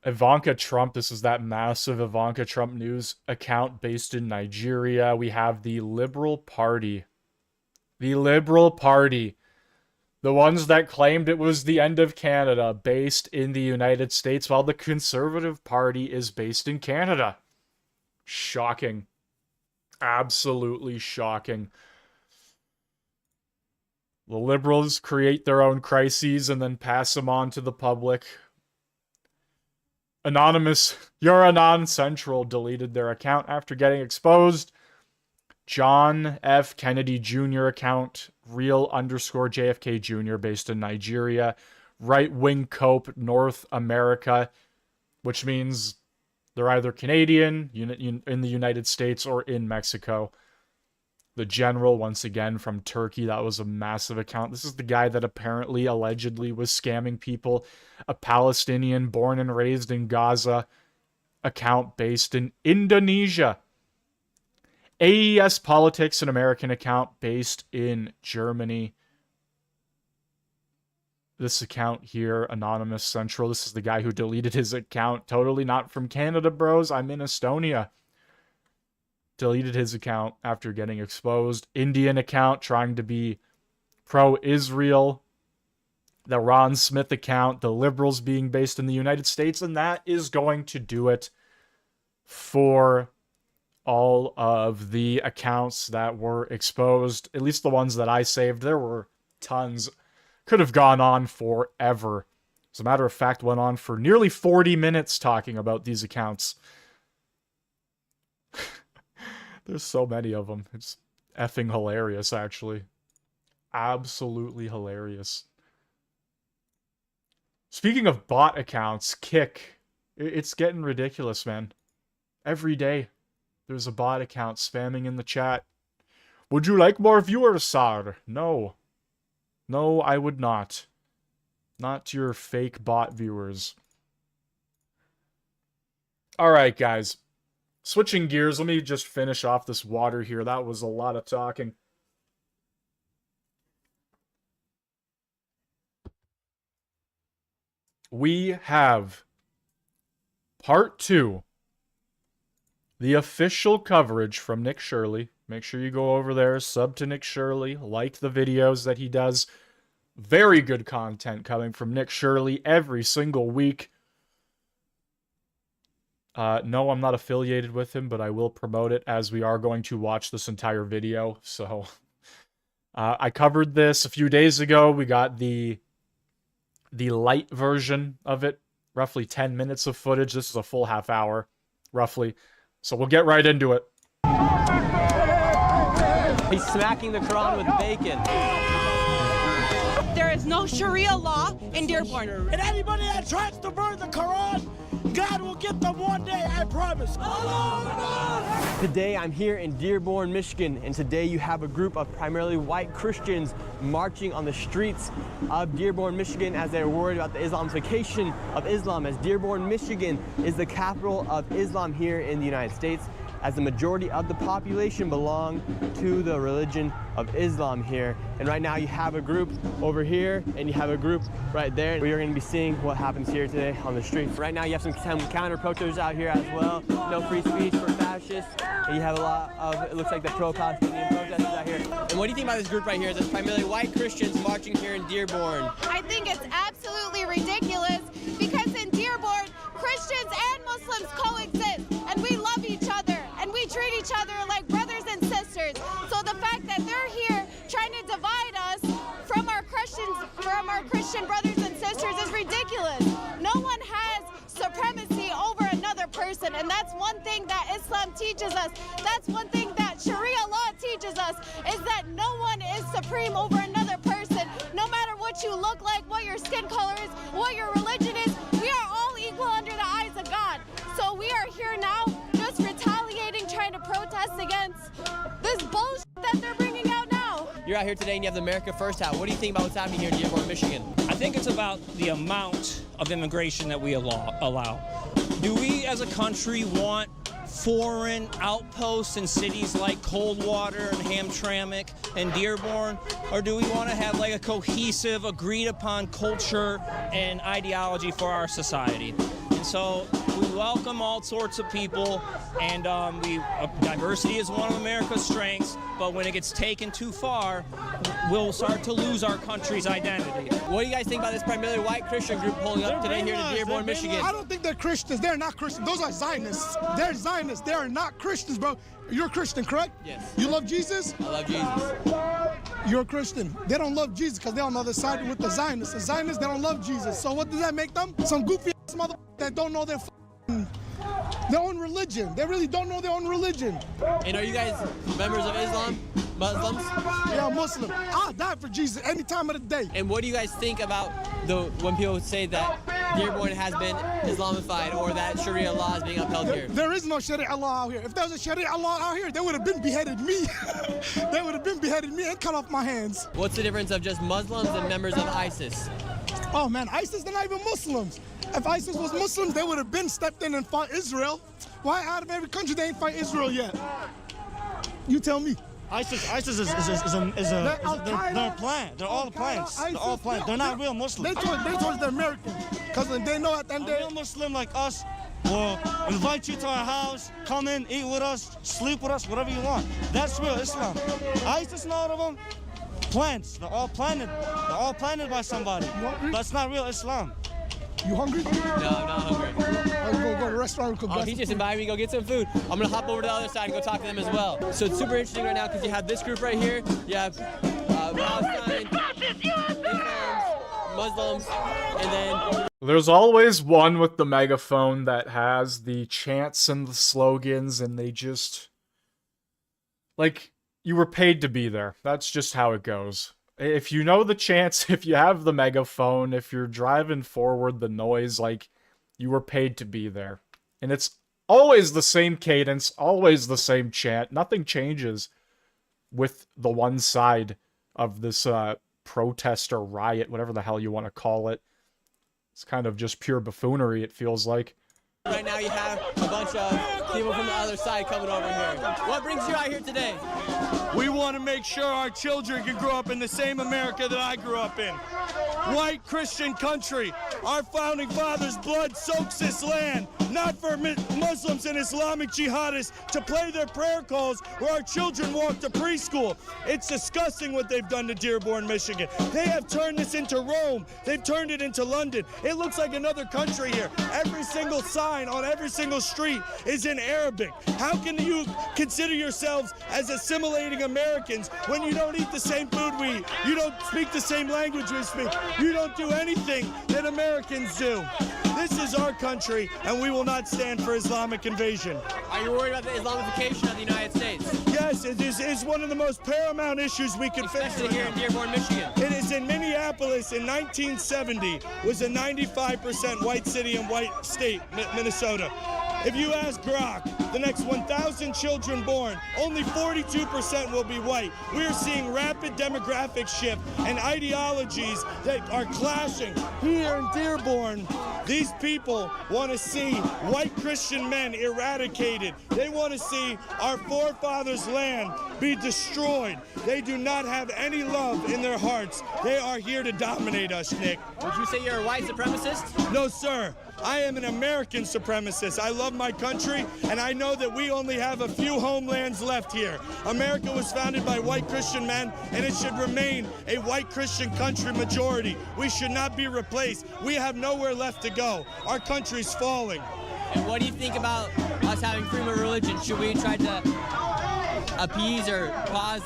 Ivanka Trump. This is that massive Ivanka Trump news account based in Nigeria. We have the Liberal Party. The Liberal Party. The ones that claimed it was the end of Canada, based in the United States, while the Conservative Party is based in Canada. Shocking. Absolutely shocking. The Liberals create their own crises and then pass them on to the public. Anonymous, you're Anon Central, deleted their account after getting exposed. John F. Kennedy Jr. account, real_JFK Jr. based in Nigeria. Right-wing Cope, North America, which means they're either Canadian, in the United States, or in Mexico. The General, once again, from Turkey. That was a massive account. This is the guy that apparently, allegedly, was scamming people. A Palestinian born and raised in Gaza. Account based in Indonesia. AES Politics, an American account based in Germany. This account here, Anonymous Central. This is the guy who deleted his account. Totally not from Canada, bros. I'm in Estonia. Deleted his account after getting exposed. Indian account trying to be pro-Israel. The Ron Smith account. The Liberals being based in the United States. And that is going to do it for all of the accounts that were exposed. At least the ones that I saved. There were tons. Could have gone on forever. As a matter of fact, went on for nearly 40 minutes talking about these accounts. There's so many of them. It's effing hilarious, actually. Absolutely hilarious. Speaking of bot accounts, Kick. It's getting ridiculous, man. Every day, there's a bot account spamming in the chat. Would you like more viewers, sir? No. No, I would not. Not your fake bot viewers. Alright, guys. Switching gears, let me just finish off this water here. That was a lot of talking. We have part 2. The official coverage from Nick Shirley. Make sure you go over there, sub to Nick Shirley, like the videos that he does. Very good content coming from Nick Shirley every single week. No, I'm not affiliated with him, but I will promote it as we are going to watch this entire video. So, I covered this a few days ago. We got the light version of it, roughly 10 minutes of footage. This is a full half hour, roughly. So we'll get right into it. He's smacking the Quran with bacon. There is no Sharia law in Dearborn. And anybody that tries to burn the Quran, God will get them one day, I promise. Today I'm here in Dearborn, Michigan, and today you have a group of primarily white Christians marching on the streets of Dearborn, Michigan as they're worried about the Islamification of Islam, as Dearborn, Michigan is the capital of Islam here in the United States, as the majority of the population belong to the religion of Islam here. And right now you have a group over here and you have a group right there. We are going to be seeing what happens here today on the streets. Right now you have some counter protesters out here as well. No free speech for fascists. And you have a lot of, it looks like the pro-Palestinian protesters out here. And what do you think about this group right here? There's primarily white Christians marching here in Dearborn. I think it's absolutely ridiculous because in Dearborn, Christians and Muslims coexist and we love each other and we treat each other like brothers and sisters. So the fact that they're here trying to divide us from our Christian brothers and sisters is ridiculous. No one has supremacy over another person, and that's one thing that Islam teaches us. That's one thing that Sharia law teaches us, is that no one is supreme over another person. No matter what you look like, what your skin color is, what your religion is, we are all equal under the eyes of God. So we are here now just retaliating, trying to protest against this bullshit that they're bringing out now. You're out here today and you have the America First hat. What do you think about what's happening here in Dearborn, Michigan? I think it's about the amount of immigration that we allow. Do we as a country want foreign outposts in cities like Coldwater and Hamtramck and Dearborn? Or do we want to have like a cohesive, agreed upon culture and ideology for our society? And so we welcome all sorts of people, and diversity is one of America's strengths, but when it gets taken too far, we'll start to lose our country's identity. What do you guys think about this primarily white Christian group pulling up today here to Dearborn, Michigan? I don't think they're Christians. They're not Christians. Those are Zionists. They're Zionists. They are not Christians, bro. You're a Christian, correct? Yes. You love Jesus? I love Jesus. You're a Christian. They don't love Jesus because they're on the other side with the Zionists. The Zionists, they don't love Jesus. So what does that make them? Some goofy ass mother that don't know their own religion. They really don't know their own religion. And are you guys members of Islam? Muslims? Yeah, Muslim. I'll die for Jesus any time of the day. And what do you guys think about when people say that Dearborn has been Islamified or that Sharia law is being upheld here? There is no Sharia law out here. If there was a Sharia law out here, they would have been beheaded me. They would have been beheaded me and cut off my hands. What's the difference of just Muslims and members of ISIS? Oh man, ISIS, they're not even Muslims. If ISIS was Muslims, they would have been stepped in and fought Israel. Why out of every country they ain't fight Israel yet? You tell me. ISIS is a plan. They're all plans. They're all plans. They're not real Muslims. They told the Americans, because they know at the end of the A day. real Muslim like us will invite you to our house, come in, eat with us, sleep with us, whatever you want. That's real Islam. ISIS and all of them, plans. They're all planted. They're all planted by somebody. That's not real Islam. You hungry? No, I'm not hungry. I'll go to the restaurant and cook. Oh, he just invited me to go get some food. I'm gonna hop over to the other side and go talk to them as well. So it's super interesting right now because you have this group right here. You have Palestine, Muslims, and then There's always one with the megaphone that has the chants and the slogans, and they just... like, you were paid to be there. That's just how it goes. If you know the chants, if you have the megaphone, if you're driving forward the noise, like, you were paid to be there. And it's always the same cadence, always the same chant. Nothing changes with the one side of this protest or riot, whatever the hell you want to call it. It's kind of just pure buffoonery, it feels like. right now you have a bunch of people from the other side coming over here. What brings you out here today? We want to make sure our children can grow up in the same America that I grew up in. White Christian country. Our founding fathers' blood soaks this land. not for Muslims and Islamic jihadists to play their prayer calls where our children walk to preschool. It's disgusting what they've done to Dearborn, Michigan. They have turned this into Rome. They've turned it into London. It looks like another country here. Every single sign on every single street is in Arabic. How can you consider yourselves as assimilating Americans when you don't eat the same food we eat? You don't speak the same language we speak. You don't do anything that Americans do. This is our country, and we will not stand for Islamic invasion. Are you worried about the Islamification of the United States? Yes, it is one of the most paramount issues we can face. Especially here in Dearborn, Michigan. It is in Minneapolis in 1970, was a 95% white city and white state, Minnesota. If you ask Grok, the next 1,000 children born, only 42% will be white. We are seeing rapid demographic shift and ideologies that are clashing. Here in Dearborn, these people want to see white Christian men eradicated. They want to see our forefathers' land be destroyed. They do not have any love in their hearts. They are here to dominate us, Nick. Would you say you're a white supremacist? No, sir. I am an American supremacist. I love my country, and I know that we only have a few homelands left here. America was founded by white Christian men, and it should remain a white Christian country majority. We should not be replaced. We have nowhere left to go. Our country's falling. And what do you think about us having freedom of religion? Should we try to appease or pause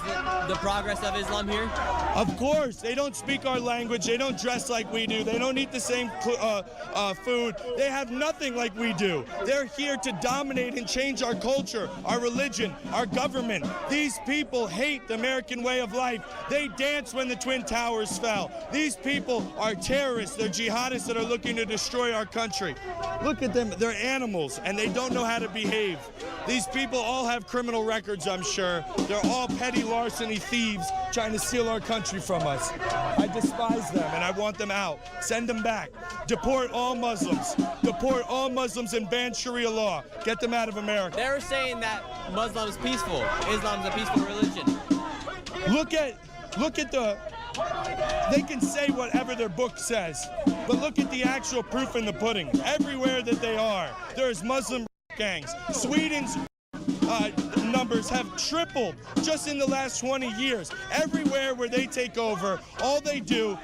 the progress of Islam here? Of course. They don't speak our language. They don't dress like we do. They don't eat the same food. They have nothing like we do. They're here to dominate and change our culture, our religion, our government. These people hate the American way of life. They danced when the Twin Towers fell. These people are terrorists. They're jihadists that are looking to destroy our country. Look at them. They're animals, and they don't know how to behave. These people all have criminal records, I'm sure. They're all petty larceny thieves trying to steal our country from us. I despise them, and I want them out. Send them back. Deport all Muslims. Deport all Muslims and ban Sharia law. Get them out of America. They're saying that Muslim's peaceful. Islam's a peaceful religion. Look at the... They can say whatever their book says, but look at the actual proof in the pudding. Everywhere that they are, there's Muslim gangs. Sweden's numbers have tripled just in the last 20 years. Everywhere where they take over, all they do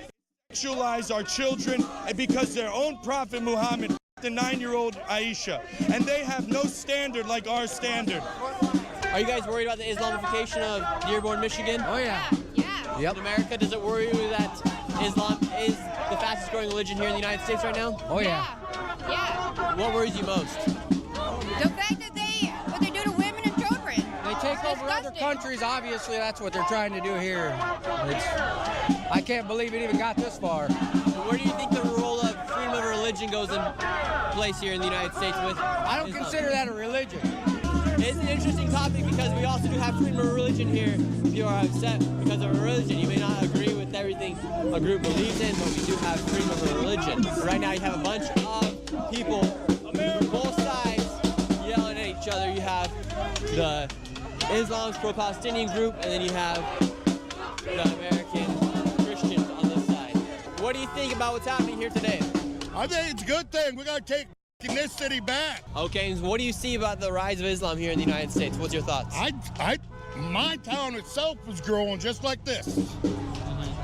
is sexualize our children, and because their own prophet Muhammad, the 9-year-old Aisha, and they have no standard like our standard. Are you guys worried about the Islamification of Dearborn, Michigan? Oh yeah. In America, does it worry you that Islam is the fastest growing religion here in the United States right now? Oh yeah. Yeah. What worries you most? The fact that what they do to women and children. They take over other countries. Obviously, that's what they're trying to do here. I can't believe it even got this far. Where do you think the role of freedom of religion goes in place here in the United States with I don't Islam? consider that a religion. It's an interesting topic because we also do have freedom of religion here. If you are upset because of a religion, you may not agree with everything a group believes in, but we do have freedom of religion. Right now you have a bunch of people from both sides yelling at each other. You have the Islam's pro-Palestinian group, and then you have the American Christians on this side. What do you think about what's happening here today? I think it's a good thing. We got to take this city back. Okay, and what do you see about the rise of Islam here in the United States? What's your thoughts? My town itself was growing just like this.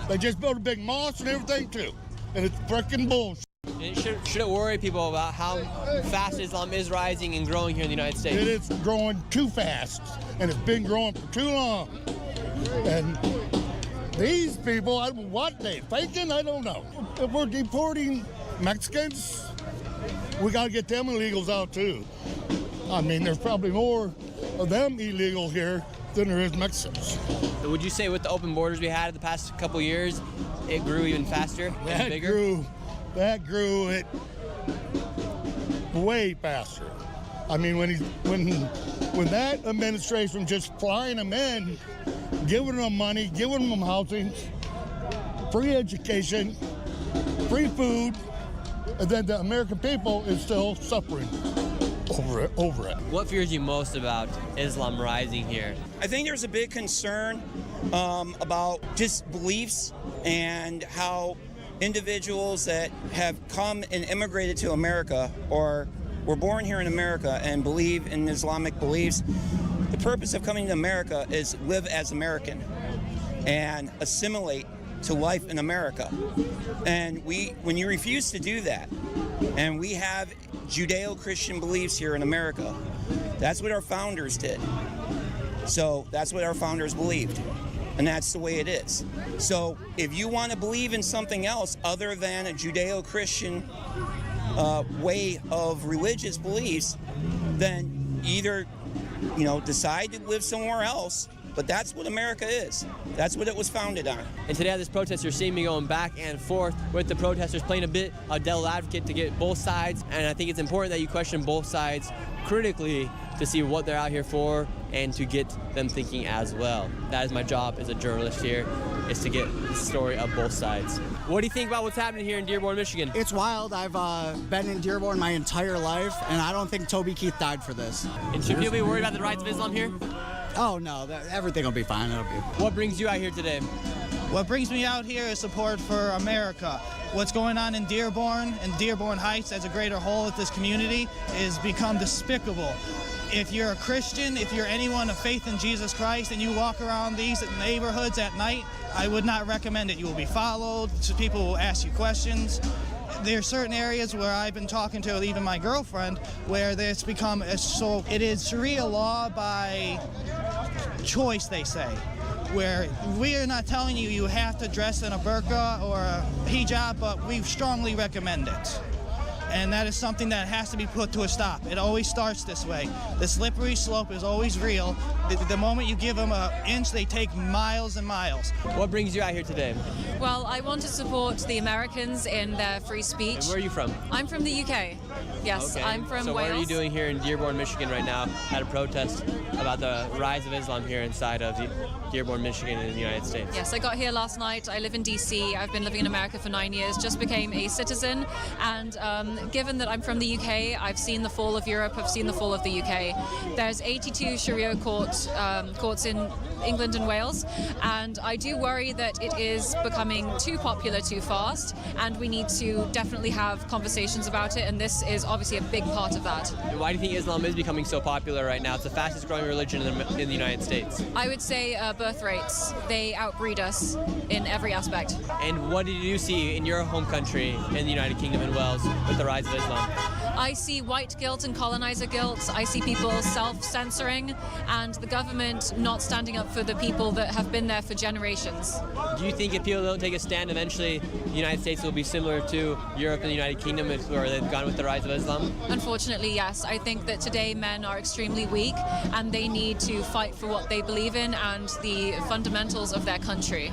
They just built a big mosque and everything too, and it's freaking bullshit. And should it worry people about how fast Islam is rising and growing here in the United States? It is growing too fast, and it's been growing for too long. And these people, what they thinking, I don't know. If we're deporting Mexicans, we got to get them illegals out too. I mean, there's probably more of them illegal here than there is Mexicans. So would you say with the open borders we had in the past couple years, it grew even faster and bigger? That grew it way faster. I mean, when that administration just flying them in, giving them money, giving them housing, free education, free food, and then the American people is still suffering over it. What fears you most about Islam rising here? I think there's a big concern about just beliefs and how individuals that have come and immigrated to America or were born here in America and believe in Islamic beliefs, the purpose of coming to America is live as American and assimilate to life in America. And when you refuse to do that, and we have Judeo-Christian beliefs here in America, that's what our founders did. So that's what our founders believed, and that's the way it is. So if you want to believe in something else other than a Judeo-Christian way of religious beliefs, then either, decide to live somewhere else. But that's what America is. That's what it was founded on. And today at this protest, you're seeing me going back and forth with the protesters, playing a bit of devil's advocate to get both sides. And I think it's important that you question both sides critically to see what they're out here for and to get them thinking as well. That is my job as a journalist here, is to get the story of both sides. What do you think about what's happening here in Dearborn, Michigan? It's wild. I've been in Dearborn my entire life, and I don't think Toby Keith died for this. And should people be worried about the rise of Islam here? Oh no, everything will be fine. It'll be. What brings you out here today? What brings me out here is support for America. What's going on in Dearborn and Dearborn Heights as a greater whole with this community is become despicable. If you're a Christian, if you're anyone of faith in Jesus Christ and you walk around these neighborhoods at night, I would not recommend it. You will be followed, so people will ask you questions. There are certain areas where I've been talking to even my girlfriend where it's become so it is Sharia law by choice, they say, where we are not telling you you have to dress in a burqa or a hijab, but we strongly recommend it. And that is something that has to be put to a stop. It always starts this way. The slippery slope is always real. The moment you give them an inch, they take miles and miles. What brings you out here today? Well, I want to support the Americans in their free speech. And where are you from? I'm from the UK. Yes, okay. I'm from so Wales. What are you doing here in Dearborn, Michigan right now at a protest about the rise of Islam here inside of Dearborn, Michigan in the United States? Yes, I got here last night. I live in DC. I've been living in America for 9 years, just became a citizen. And given that I'm from the UK, I've seen the fall of Europe, I've seen the fall of the UK. There's 82 Sharia courts in England and Wales, and I do worry that it is becoming too popular too fast, and we need to definitely have conversations about it, and this is obviously a big part of that. And why do you think Islam is becoming so popular right now? It's the fastest growing religion in the United States. I would say birth rates. They outbreed us in every aspect. And what did you see in your home country, in the United Kingdom and Wales, with the rise of Islam? I see white guilt and colonizer guilt. I see people self-censoring and the government not standing up for the people that have been there for generations. Do you think if people don't take a stand, eventually the United States will be similar to Europe and the United Kingdom, where they've gone with the rise of Islam? Unfortunately, yes. I think that today men are extremely weak and they need to fight for what they believe in and the fundamentals of their country.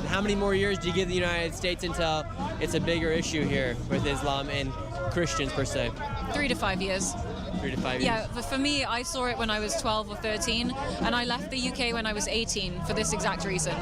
How many more years do you give the United States until it's a bigger issue here with Islam and Christians per se? 3 to 5 years. 3 to 5 years? Yeah, for me, I saw it when I was 12 or 13, and I left the UK when I was 18 for this exact reason.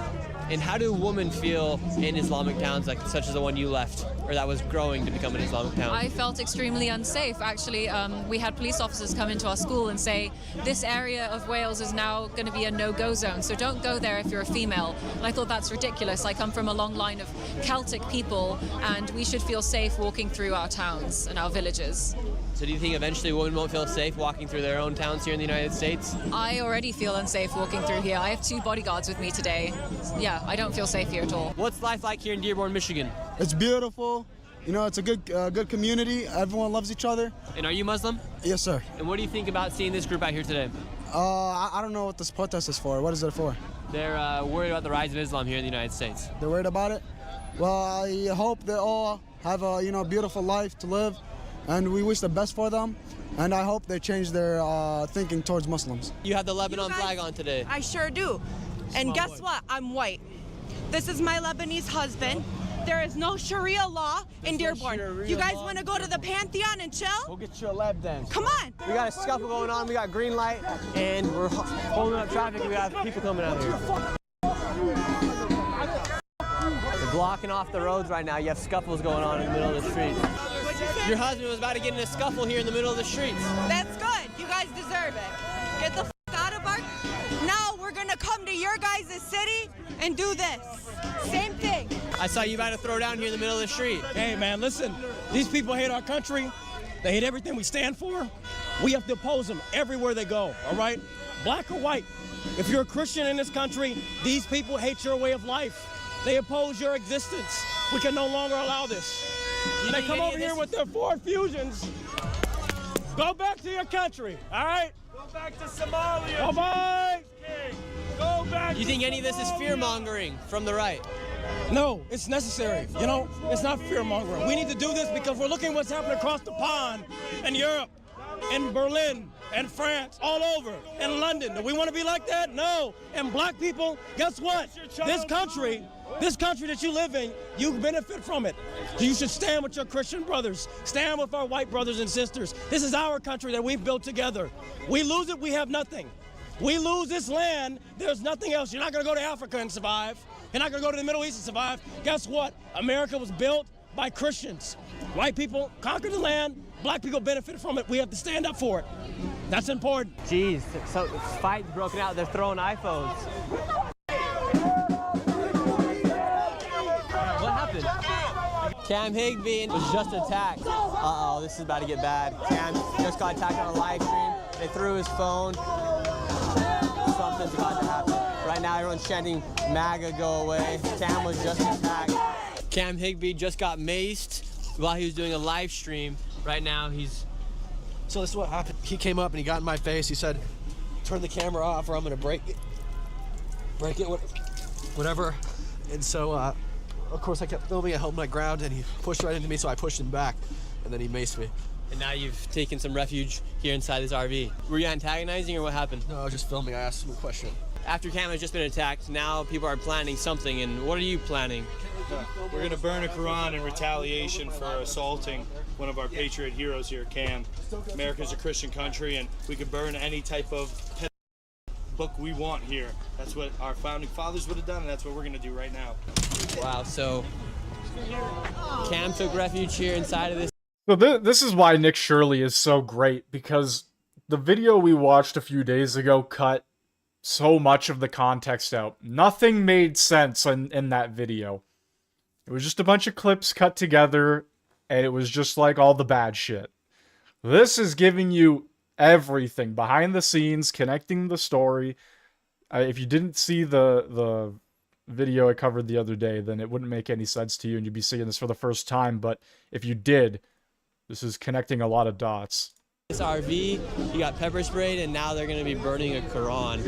And how do women feel in Islamic towns like such as the one you left, or that was growing to become an Islamic town? I felt extremely unsafe. Actually, we had police officers come into our school and say, this area of Wales is now going to be a no-go zone, so don't go there if you're a female. And I thought that's ridiculous. I come from a long line of Celtic people, and we should feel safe walking through our towns and our villages. So do you think eventually women won't feel safe walking through their own towns here in the United States? I already feel unsafe walking through here. I have 2 bodyguards with me today. Yeah, I don't feel safe here at all. What's life like here in Dearborn, Michigan? It's beautiful. You know, it's a good community. Everyone loves each other. And are you Muslim? Yes, sir. And what do you think about seeing this group out here today? I don't know what this protest is for. What is it for? They're worried about the rise of Islam here in the United States. They're worried about it? Well, I hope they all have a beautiful life to live, and we wish the best for them. And I hope they change their thinking towards Muslims. You have the Lebanon flag on today. I sure do. And guess what? I'm white. This is my Lebanese husband. There is no Sharia law in Dearborn. You guys want to go to the Pantheon and chill? We'll get you a lap dance. Come on. We got a scuffle going on. We got green light, and we're holding up traffic. We got people coming out here. They're blocking off the roads right now. You have scuffles going on in the middle of the streets. Your husband was about to get in a scuffle here in the middle of the streets. That's good. You guys deserve it. Get the f out of our... Now we're going to come to your guys' city and do this. Same thing. I saw you about to throw down here in the middle of the street. Hey, man, listen. These people hate our country. They hate everything we stand for. We have to oppose them everywhere they go, all right? Black or white. If you're a Christian in this country, these people hate your way of life. They oppose your existence. We can no longer allow this. They come over here with their Ford Fusions. Go back to your country, all right? Go back to Somalia. Bye-bye. Go back. You think any of this is fear-mongering from the right? No, it's necessary. You know, it's not fear-mongering. We need to do this because we're looking what's happening across the pond in Europe, in Berlin, and France, all over, in London. Do we want to be like that? No. And black people, guess what? This country that you live in, you benefit from it. So you should stand with your Christian brothers. Stand with our white brothers and sisters. This is our country that we've built together. We lose it, we have nothing. We lose this land, there's nothing else. You're not going to go to Africa and survive. You're not going to go to the Middle East and survive. Guess what? America was built by Christians. White people conquered the land. Black people benefit from it. We have to stand up for it. That's important. Jeez, so fight broken out. They're throwing iPhones. What happened? Cam Higbee was just attacked. Uh-oh, this is about to get bad. Cam just got attacked on a live stream. They threw his phone. Something's about to happen. Right now, everyone's chanting, MAGA, go away. Cam was just attacked. Cam Higbee just got maced while he was doing a live stream. Right now, So this is what happened. He came up and he got in my face. He said, turn the camera off or I'm going to break it, whatever. And so, of course, I kept filming. I held my ground and he pushed right into me, so I pushed him back. And then he maced me. And now you've taken some refuge here inside this RV. Were you antagonizing or what happened? No, I was just filming. I asked him a question. After Cam has just been attacked, now people are planning something. And what are you planning? We're going to burn a Quran in retaliation for assaulting one of our patriot heroes here, Cam. America's a Christian country, and we can burn any type of book we want here. That's what our founding fathers would have done, and that's what we're going to do right now. Wow, so Cam took refuge here inside of this. So this is why Nick Shirley is so great, because the video we watched a few days ago cut so much of the context out. Nothing made sense in that video. It was just a bunch of clips cut together, and it was just like all the bad shit. This is giving you everything behind the scenes, connecting the story. If you didn't see the video I covered the other day, then it wouldn't make any sense to you, and you'd be seeing this for the first time. But if you did, this is connecting a lot of dots. This RV, you got pepper sprayed, and now they're going to be burning a Quran.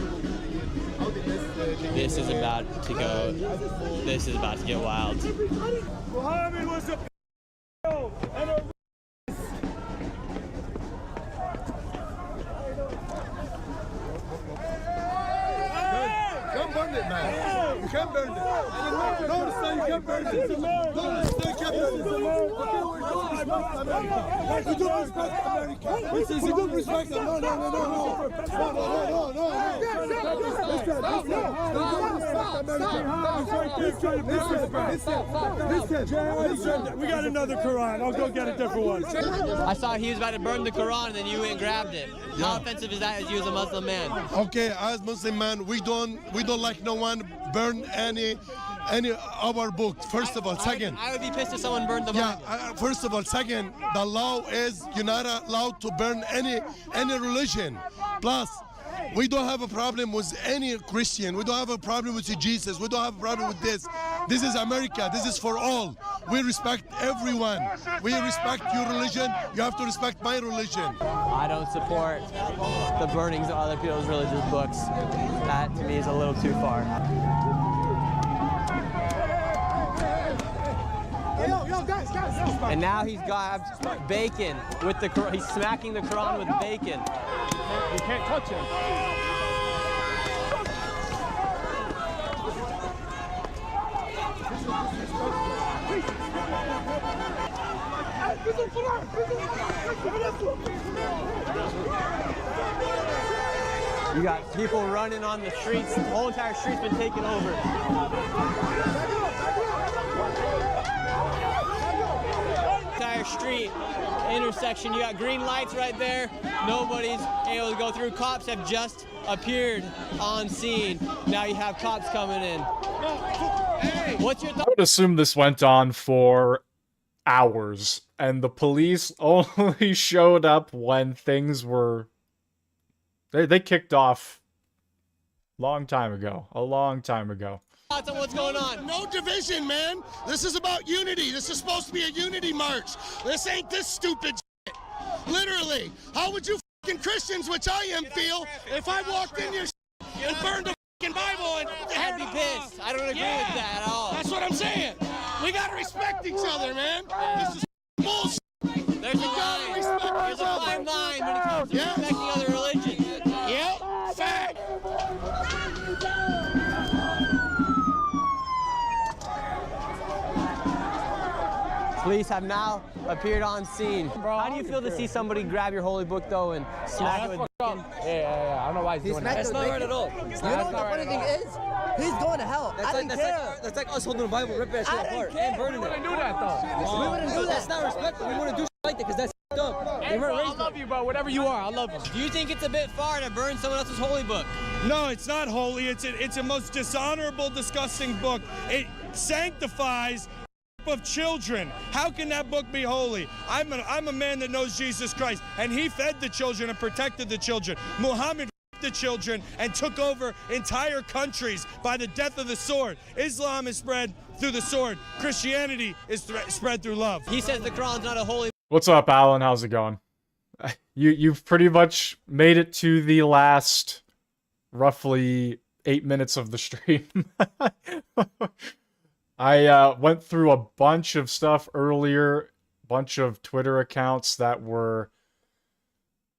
This is about to go. This is about to get wild. Muhammad was a and a Come burn it, man. You can't burn it. Don't understand, you can't burn it. Don't understand, you can't burn it. We don't respect America. We don't respect America. Listen, we got another Quran. I'll go get a different one. I saw he was about to burn the Quran, and then you went and grabbed it. How offensive is that as you as a Muslim man? Okay, as Muslim man, we don't like no one burn any of our books. First of all, second. I would be pissed if someone burned the Bible. First of all, second, the law is you're not allowed to burn any religion. Plus, we don't have a problem with any Christian. We don't have a problem with Jesus. We don't have a problem with this. This is America. This is for all. We respect everyone. We respect your religion. You have to respect my religion. I don't support the burnings of other people's religious books. That, to me, is a little too far. And now he's got bacon with the Quran. He's smacking the Quran with bacon. You can't touch him. You got people running on the streets. The whole entire street's been taken over. Entire street, intersection, you got green lights right there. Nobody's able to go through. Cops have just appeared on scene. Now you have cops coming in. What's your I would assume this went on for hours, and the police only showed up when things were... They kicked off a long time ago. Thoughts on what's going on? No division, man. This is about unity. This is supposed to be a unity march. This ain't this stupid shit. Literally. How would you fucking Christians, which I am, feel if I walked in your shit and burned the fucking Bible and I'd be pissed. I don't agree with that at all. That's what I'm saying. We gotta respect each other, man. This is bullshit. There's a fine line when it comes to respecting other religions. Yep. Fact. Police have now appeared on scene. How do you feel to see somebody grab your holy book, though, and smack it with bacon? Yeah. I don't know why he's doing that. That's not right at all. You know what the funny thing is? He's going to hell. That's like us holding the Bible, ripping that shit apart, and burning it. We wouldn't do that, though. We wouldn't do that. That's not respectful. We wouldn't do shit like that because that's up. Hey, bro, I love you, bro. Whatever you are, I love you. Do you think it's a bit far to burn someone else's holy book? No, it's not holy. It's a most dishonorable, disgusting book. It sanctifies of children. How can that book be holy? I'm a man that knows Jesus Christ, and he fed the children and protected the children. Muhammad the children and took over entire countries by the death of the sword. Islam is spread through the sword. Christianity is spread through love. He says the Quran's not a holy. What's up, Alan? How's it going? You've pretty much made it to the last roughly 8 minutes of the stream. I went through a bunch of stuff earlier, bunch of Twitter accounts that were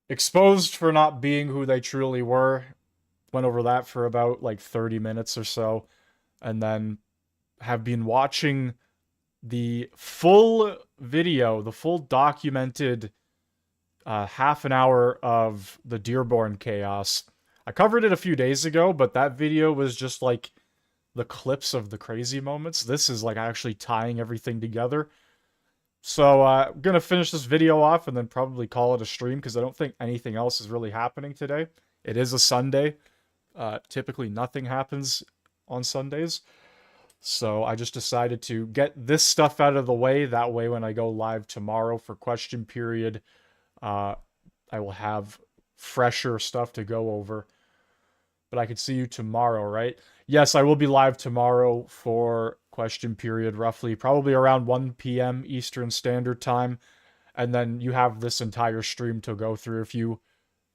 exposed for not being who they truly were. Went over that for about like 30 minutes or so, and then have been watching the full video, the full documented half an hour of the Dearborn chaos. I covered it a few days ago, but that video was just like the clips of the crazy moments. This is like actually tying everything together. So I'm going to finish this video off and then probably call it a stream because I don't think anything else is really happening today. It is a Sunday. Typically nothing happens on Sundays. So I just decided to get this stuff out of the way. That way when I go live tomorrow for question period, I will have fresher stuff to go over. But I could see you tomorrow, right? Yes, I will be live tomorrow for question period, roughly, probably around 1 p.m. Eastern Standard Time. And then you have this entire stream to go through if you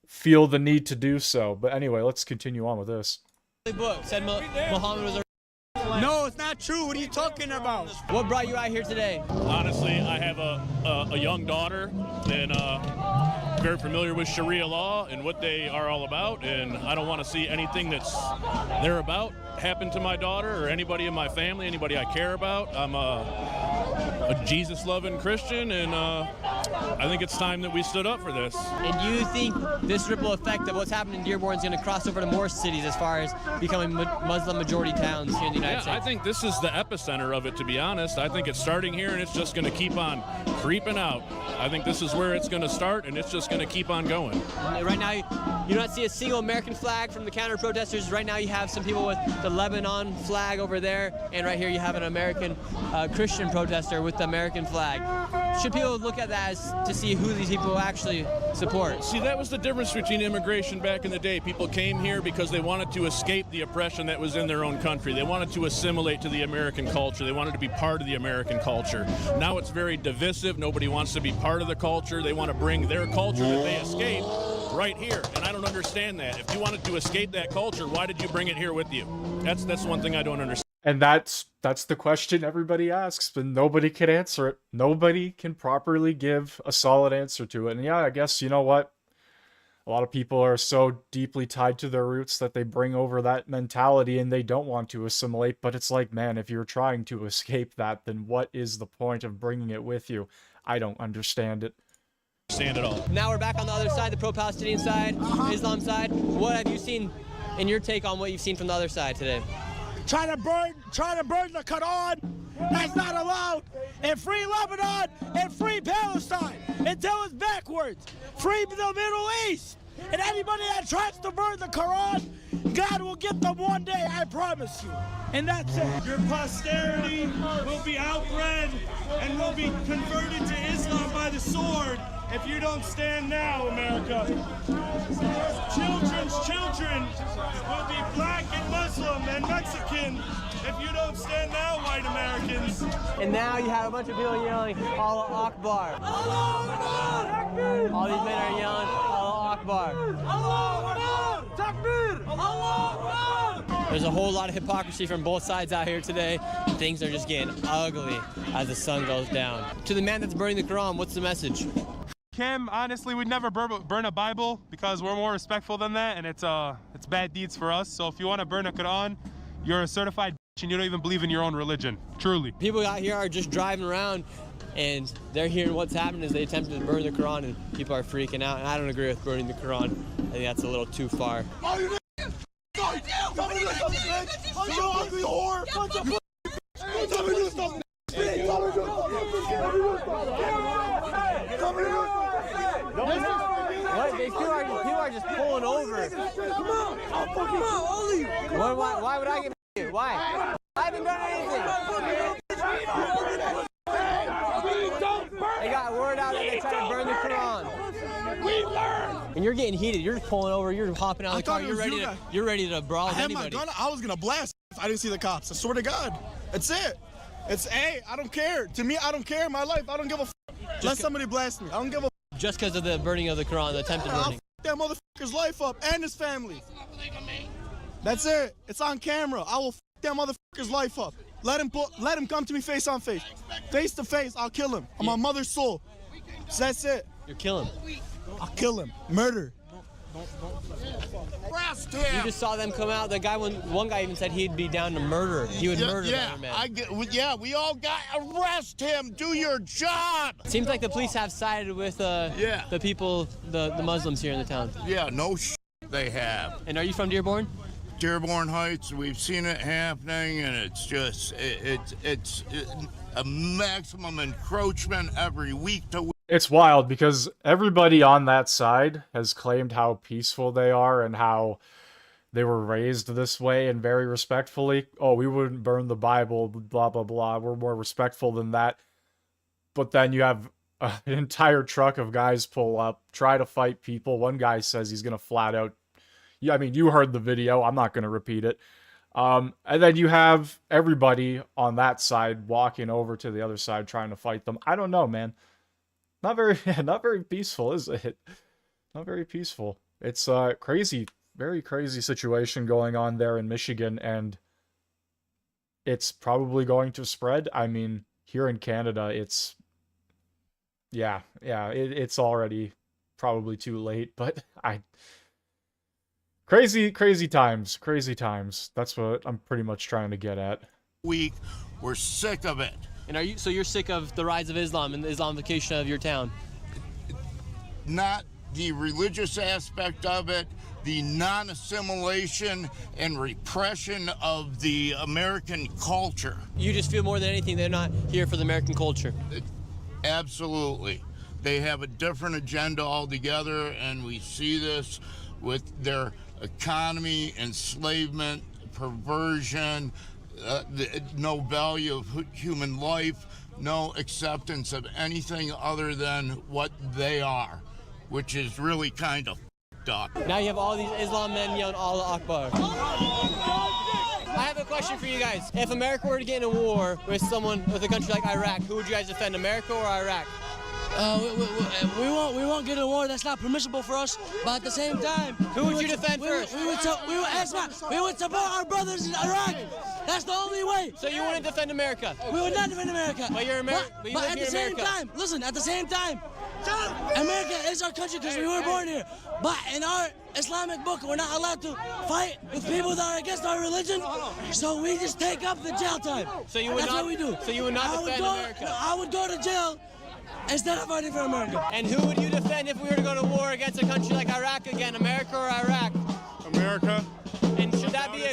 feel the need to do so. But anyway, let's continue on with this. Book said Muhammad was a... No, it's not true. What are you talking about? What brought you out here today? Honestly, I have a young daughter, and very familiar with Sharia law and what they are all about, and I don't want to see anything that's they're about happen to my daughter or anybody in my family, anybody I care about. I'm a Jesus-loving Christian, and I think it's time that we stood up for this. And do you think this ripple effect of what's happening in Dearborn is going to cross over to more cities as far as becoming Muslim majority towns here in the United States? I think this is the epicenter of it, to be honest. I think it's starting here, and it's just going to keep on creeping out. I think this is where it's going to start, and it's just going to keep on going. Right now, you don't see a single American flag from the counter-protesters. Right now, you have some people with the Lebanon flag over there, and right here you have an American Christian protester with the American flag. Should people look at that as to see who these people actually support? See, that was the difference between immigration back in the day. People came here because they wanted to escape the oppression that was in their own country. They wanted to assimilate to the American culture. They wanted to be part of the American culture. Now it's very divisive. Nobody wants to be part of the culture. They want to bring their culture that they escaped right here, and I don't understand that. If you wanted to escape that culture, why did you bring it here with you? That's one thing I don't understand. And that's the question everybody asks, but nobody can answer it. Nobody can properly give a solid answer to it. And yeah, I guess, you know what? A lot of people are so deeply tied to their roots that they bring over that mentality and they don't want to assimilate. But it's like, man, if you're trying to escape that, then what is the point of bringing it with you? I don't understand it. Understand it all. Now we're back on the other side, the pro-Palestinian side, Islam side. What have you seen in your take on what you've seen from the other side today? Trying to burn the Quran. That's not allowed. And free Lebanon and free Palestine until it's backwards. Free the Middle East. And anybody that tries to burn the Quran God will get them one day, I promise you. And that's it. Your posterity will be outbred and will be converted to Islam by the sword if you don't stand now, America. Children's children will be black and Muslim and Mexican if you don't stand now, white Americans. And now you have a bunch of people yelling, Allah Akbar. All these men are yelling, Allah Akbar. There's a whole lot of hypocrisy from both sides out here today. Things are just getting ugly as the sun goes down. To the man that's burning the Quran, what's the message? Kim, honestly, we'd never burn a Bible because we're more respectful than that, and it's bad deeds for us. So if you want to burn a Quran, you're a certified bitch and you don't even believe in your own religion, truly. People out here are just driving around and they're hearing what's happening as they attempted to burn the Quran, and people are freaking out. And I don't agree with burning the Quran. I think that's a little too far. What? These people are just pulling over. Come on, Ollie. Why would I get you? Why? I haven't done anything. They got word out that they tried to burn the Quran. We learned. And you're getting heated. You're just pulling over. You're hopping out of the car. You're ready to brawl with anybody. I had my gun. I was gonna blast if I didn't see the cops. I swear to God. That's it. It's I don't care. To me, I don't care. My life, I don't give a f. Let somebody blast me. I don't give a f. Just because of the burning of the Quran, the attempted burning. I'll f that motherfucker's life up and his family. That's it. It's on camera. I will f that motherfucker's life up. Let him come to me face on face. Face to face, I'll kill him. On my mother's soul. So that's it. You're killing. I'll kill him. Murder. Arrest him. You just saw them come out. The guy, one guy even said he'd be down to murder. He would murder another man. We all got arrest him. Do your job. Seems like the police have sided with the people, the Muslims here in the town. Yeah, no shit they have. And are you from Dearborn? Dearborn Heights. We've seen it happening, and it's just it's a maximum encroachment every week to week. It's wild because everybody on that side has claimed how peaceful they are and how they were raised this way and very respectfully. Oh, we wouldn't burn the Bible, blah, blah, blah. We're more respectful than that. But then you have an entire truck of guys pull up, try to fight people. One guy says he's going to flat out. Yeah, I mean, you heard the video. I'm not going to repeat it. And then you have everybody on that side walking over to the other side trying to fight them. I don't know, man. Not very peaceful, is it? Not very peaceful. It's a crazy, very crazy situation going on there in Michigan, and it's probably going to spread. I mean, here in Canada, it's it's already probably too late, but crazy times. That's what I'm pretty much trying to get at. We're sick of it. And you're sick of the rise of Islam and the Islamification of your town? Not the religious aspect of it, the non-assimilation and repression of the American culture. You just feel more than anything they're not here for the American culture. Absolutely. They have a different agenda altogether, and we see this with their economy, enslavement, perversion, no value of human life, no acceptance of anything other than what they are, which is really kind of f***ed up. Now you have all these Islam men yelling Allah Akbar. I have a question for you guys. If America were to get in a war with a country like Iraq, who would you guys defend, America or Iraq? We won't get in a war. That's not permissible for us. But at the same time, who would you defend first? We would support our brothers in Iraq. That's the only way. So you wouldn't defend America? We would not defend America. But you're American. But at the same time, listen. At the same time, America is our country because we were born here. But in our Islamic book, we're not allowed to fight with people that are against our religion. So we just take up the jail time. So you would That's not. what we do. So you would not defend America. I would go to jail instead of fighting for America. And who would you defend if we were to go to war against a country like Iraq again, America or Iraq? America. And should that be a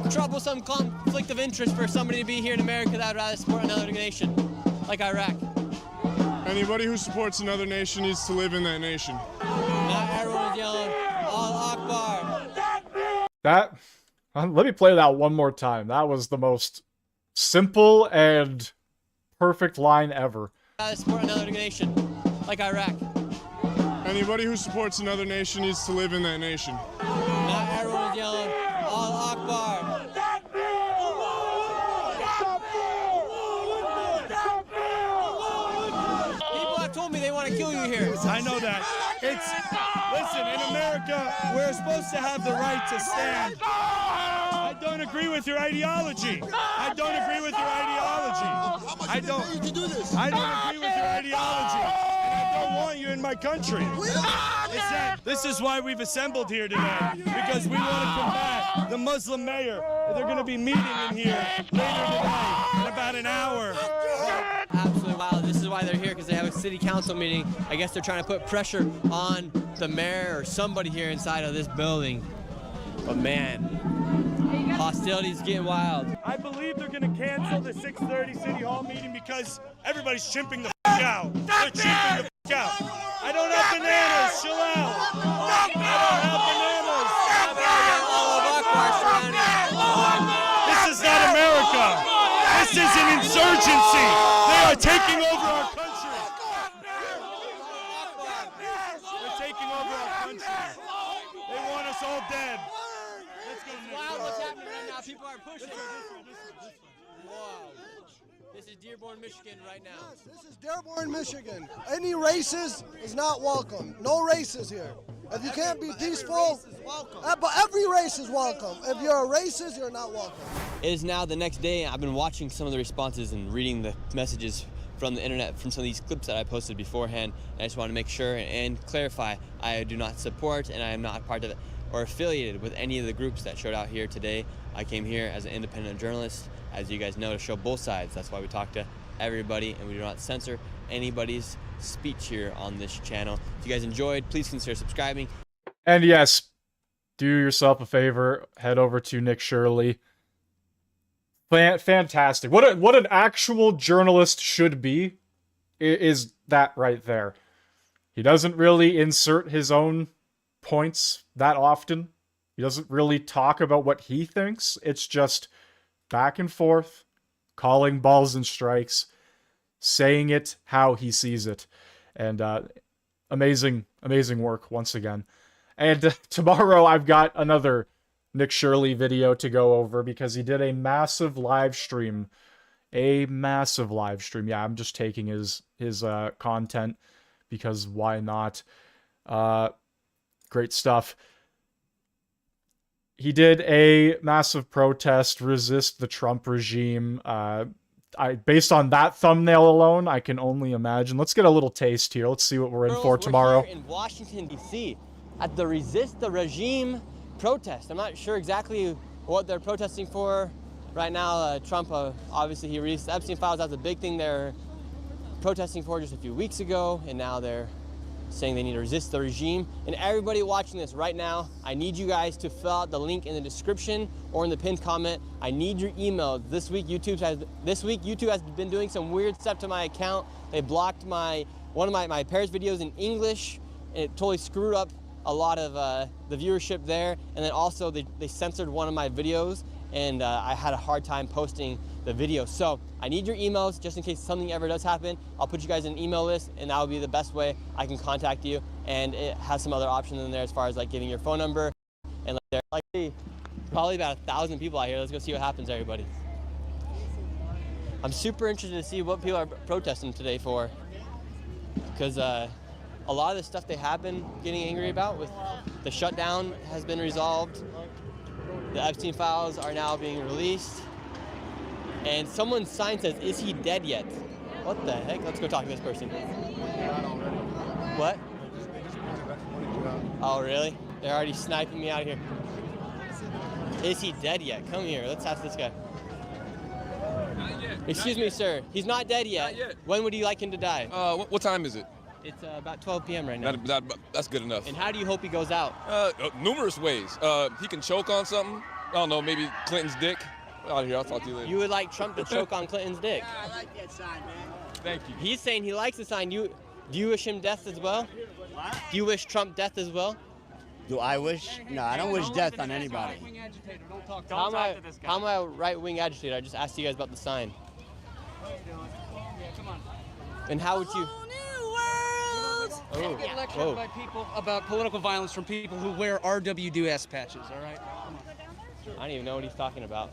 troublesome conflict of interest for somebody to be here in America that would rather support another nation, like Iraq? Anybody who supports another nation needs to live in that nation. Not everyone's yelling, Allah Akbar. That, let me play that one more time. That was the most simple and perfect line ever. Support another nation, like Iraq. Anybody who supports another nation needs to live in that nation. Not everyone's yelling, Allah Akbar. People have told me they want to kill you here. I know that. Listen, in America, we're supposed to have the right to stand. I don't agree with your ideology. I don't agree with your ideology. I don't agree with your ideology. And I don't want you in my country. This is why we've assembled here today, because we want to combat the Muslim mayor. They're going to be meeting in here later today in about an hour. Absolutely wild. This is why they're here, because they have a city council meeting. I guess they're trying to put pressure on the mayor or somebody here inside of this building. But man, hostility's getting wild. I believe they're going to cancel the 6:30 City Hall meeting because everybody's chimping the f*** out. They're chimping the f*** out. I don't have bananas. Chill out. I don't have bananas. This is not America. This is an insurgency. They are taking over our country. They're taking over our country. They want us all dead. It's wild what's happening right now. People are pushing. Wow. This is Dearborn, Michigan right now. Yes, this is Dearborn, Michigan. Any racist is not welcome. No races here. If you can't be peaceful, but every race is welcome. If you're a racist, you're not welcome. It is now the next day. I've been watching some of the responses and reading the messages from the internet from some of these clips that I posted beforehand. And I just want to make sure and clarify, I do not support and I am not part of it or affiliated with any of the groups that showed out here today. I came here as an independent journalist, as you guys know, to show both sides. That's why we talk to everybody and we do not censor anybody's speech here on this channel. If you guys enjoyed, please consider subscribing. And yes, do yourself a favor, head over to Nick Shirley. Fantastic. What an actual journalist should be is that right there. He doesn't really insert his own points that often. He doesn't really talk about what he thinks. It's just back and forth, calling balls and strikes, saying it how he sees it. And amazing work once again. And tomorrow I've got another Nick Shirley video to go over because he did a massive live stream. Yeah, I'm just taking his content because why not? Great stuff. He did a massive protest, resist the Trump regime. Based on that thumbnail alone, I can only imagine. Let's get a little taste here. Let's see what we're in for tomorrow. We're here in Washington, D.C. at the Resist the Regime protest. I'm not sure exactly what they're protesting for. Right now, Trump, obviously he released the Epstein files. That's a big thing they're protesting for just a few weeks ago, and now they're saying they need to resist the regime. And everybody watching this right now, I need you guys to fill out the link in the description or in the pinned comment. I need your email. This week YouTube has been doing some weird stuff to my account. They blocked one of my Paris videos in English, and it totally screwed up a lot of the viewership there. And then also they censored one of my videos, and I had a hard time posting the video. So I need your emails just in case something ever does happen. I'll put you guys in an email list, and that will be the best way I can contact you. And it has some other options in there as far as like giving your phone number. And like probably about 1,000 people out here. Let's go see what happens, everybody. I'm super interested to see what people are protesting today for, because a lot of the stuff they have been getting angry about with the shutdown has been resolved. The Epstein files are now being released. And someone's sign says, "Is he dead yet?" What the heck? Let's go talk to this person. What? Oh, really? They're already sniping me out here. Is he dead yet? Come here. Let's ask this guy. Not yet. Excuse me, sir. He's not dead yet. Not yet. When would you like him to die? What time is it? It's about 12 p.m. right now. That's good enough. And how do you hope he goes out? Numerous ways. He can choke on something. I don't know, maybe Clinton's dick. Out of here, I'll talk to you later. You would like Trump to choke on Clinton's dick? Yeah, I like that sign, man. Thank you. He's saying he likes the sign. Do you wish him death as well? What? Do you wish Trump death as well? Do I wish? No, I don't wish death on anybody. How am I a right-wing agitator? I just asked you guys about the sign. And how would you? Can't get lectured by people about political violence from people who wear RWDS patches, all right? I don't even know what he's talking about.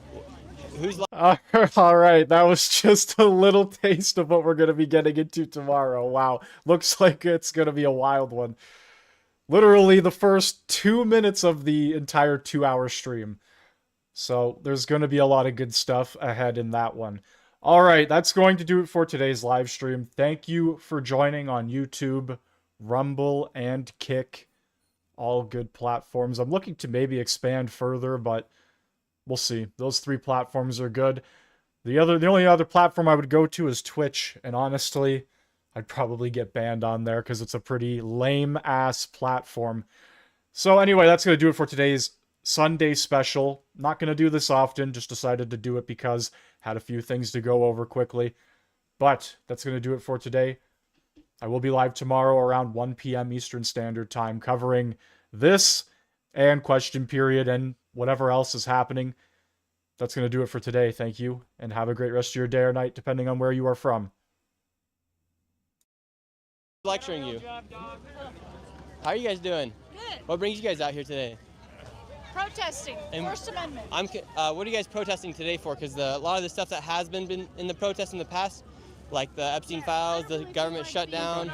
Who's All right, that was just a little taste of what we're going to be getting into tomorrow. Wow, looks like it's going to be a wild one. Literally the first 2 minutes of the entire 2-hour stream. So there's going to be a lot of good stuff ahead in that one. All right, that's going to do it for today's live stream. Thank you for joining on YouTube, Rumble, and Kick. All good platforms. I'm looking to maybe expand further, but we'll see. Those 3 platforms are good. The only other platform I would go to is Twitch, and honestly, I'd probably get banned on there because it's a pretty lame-ass platform. So anyway, that's going to do it for today's Sunday special. Not going to do this often, just decided to do it because had a few things to go over quickly. But that's going to do it for today. I will be live tomorrow around 1 p.m. Eastern Standard Time covering this and question period and whatever else is happening. That's going to do it for today. Thank you, and have a great rest of your day or night, depending on where you are from. Lecturing you. How are you guys doing? Good. What brings you guys out here today? Protesting. And First Amendment. What are you guys protesting today for? Because a lot of the stuff that has been in the protest in the past, like the Epstein files, the government shutdown.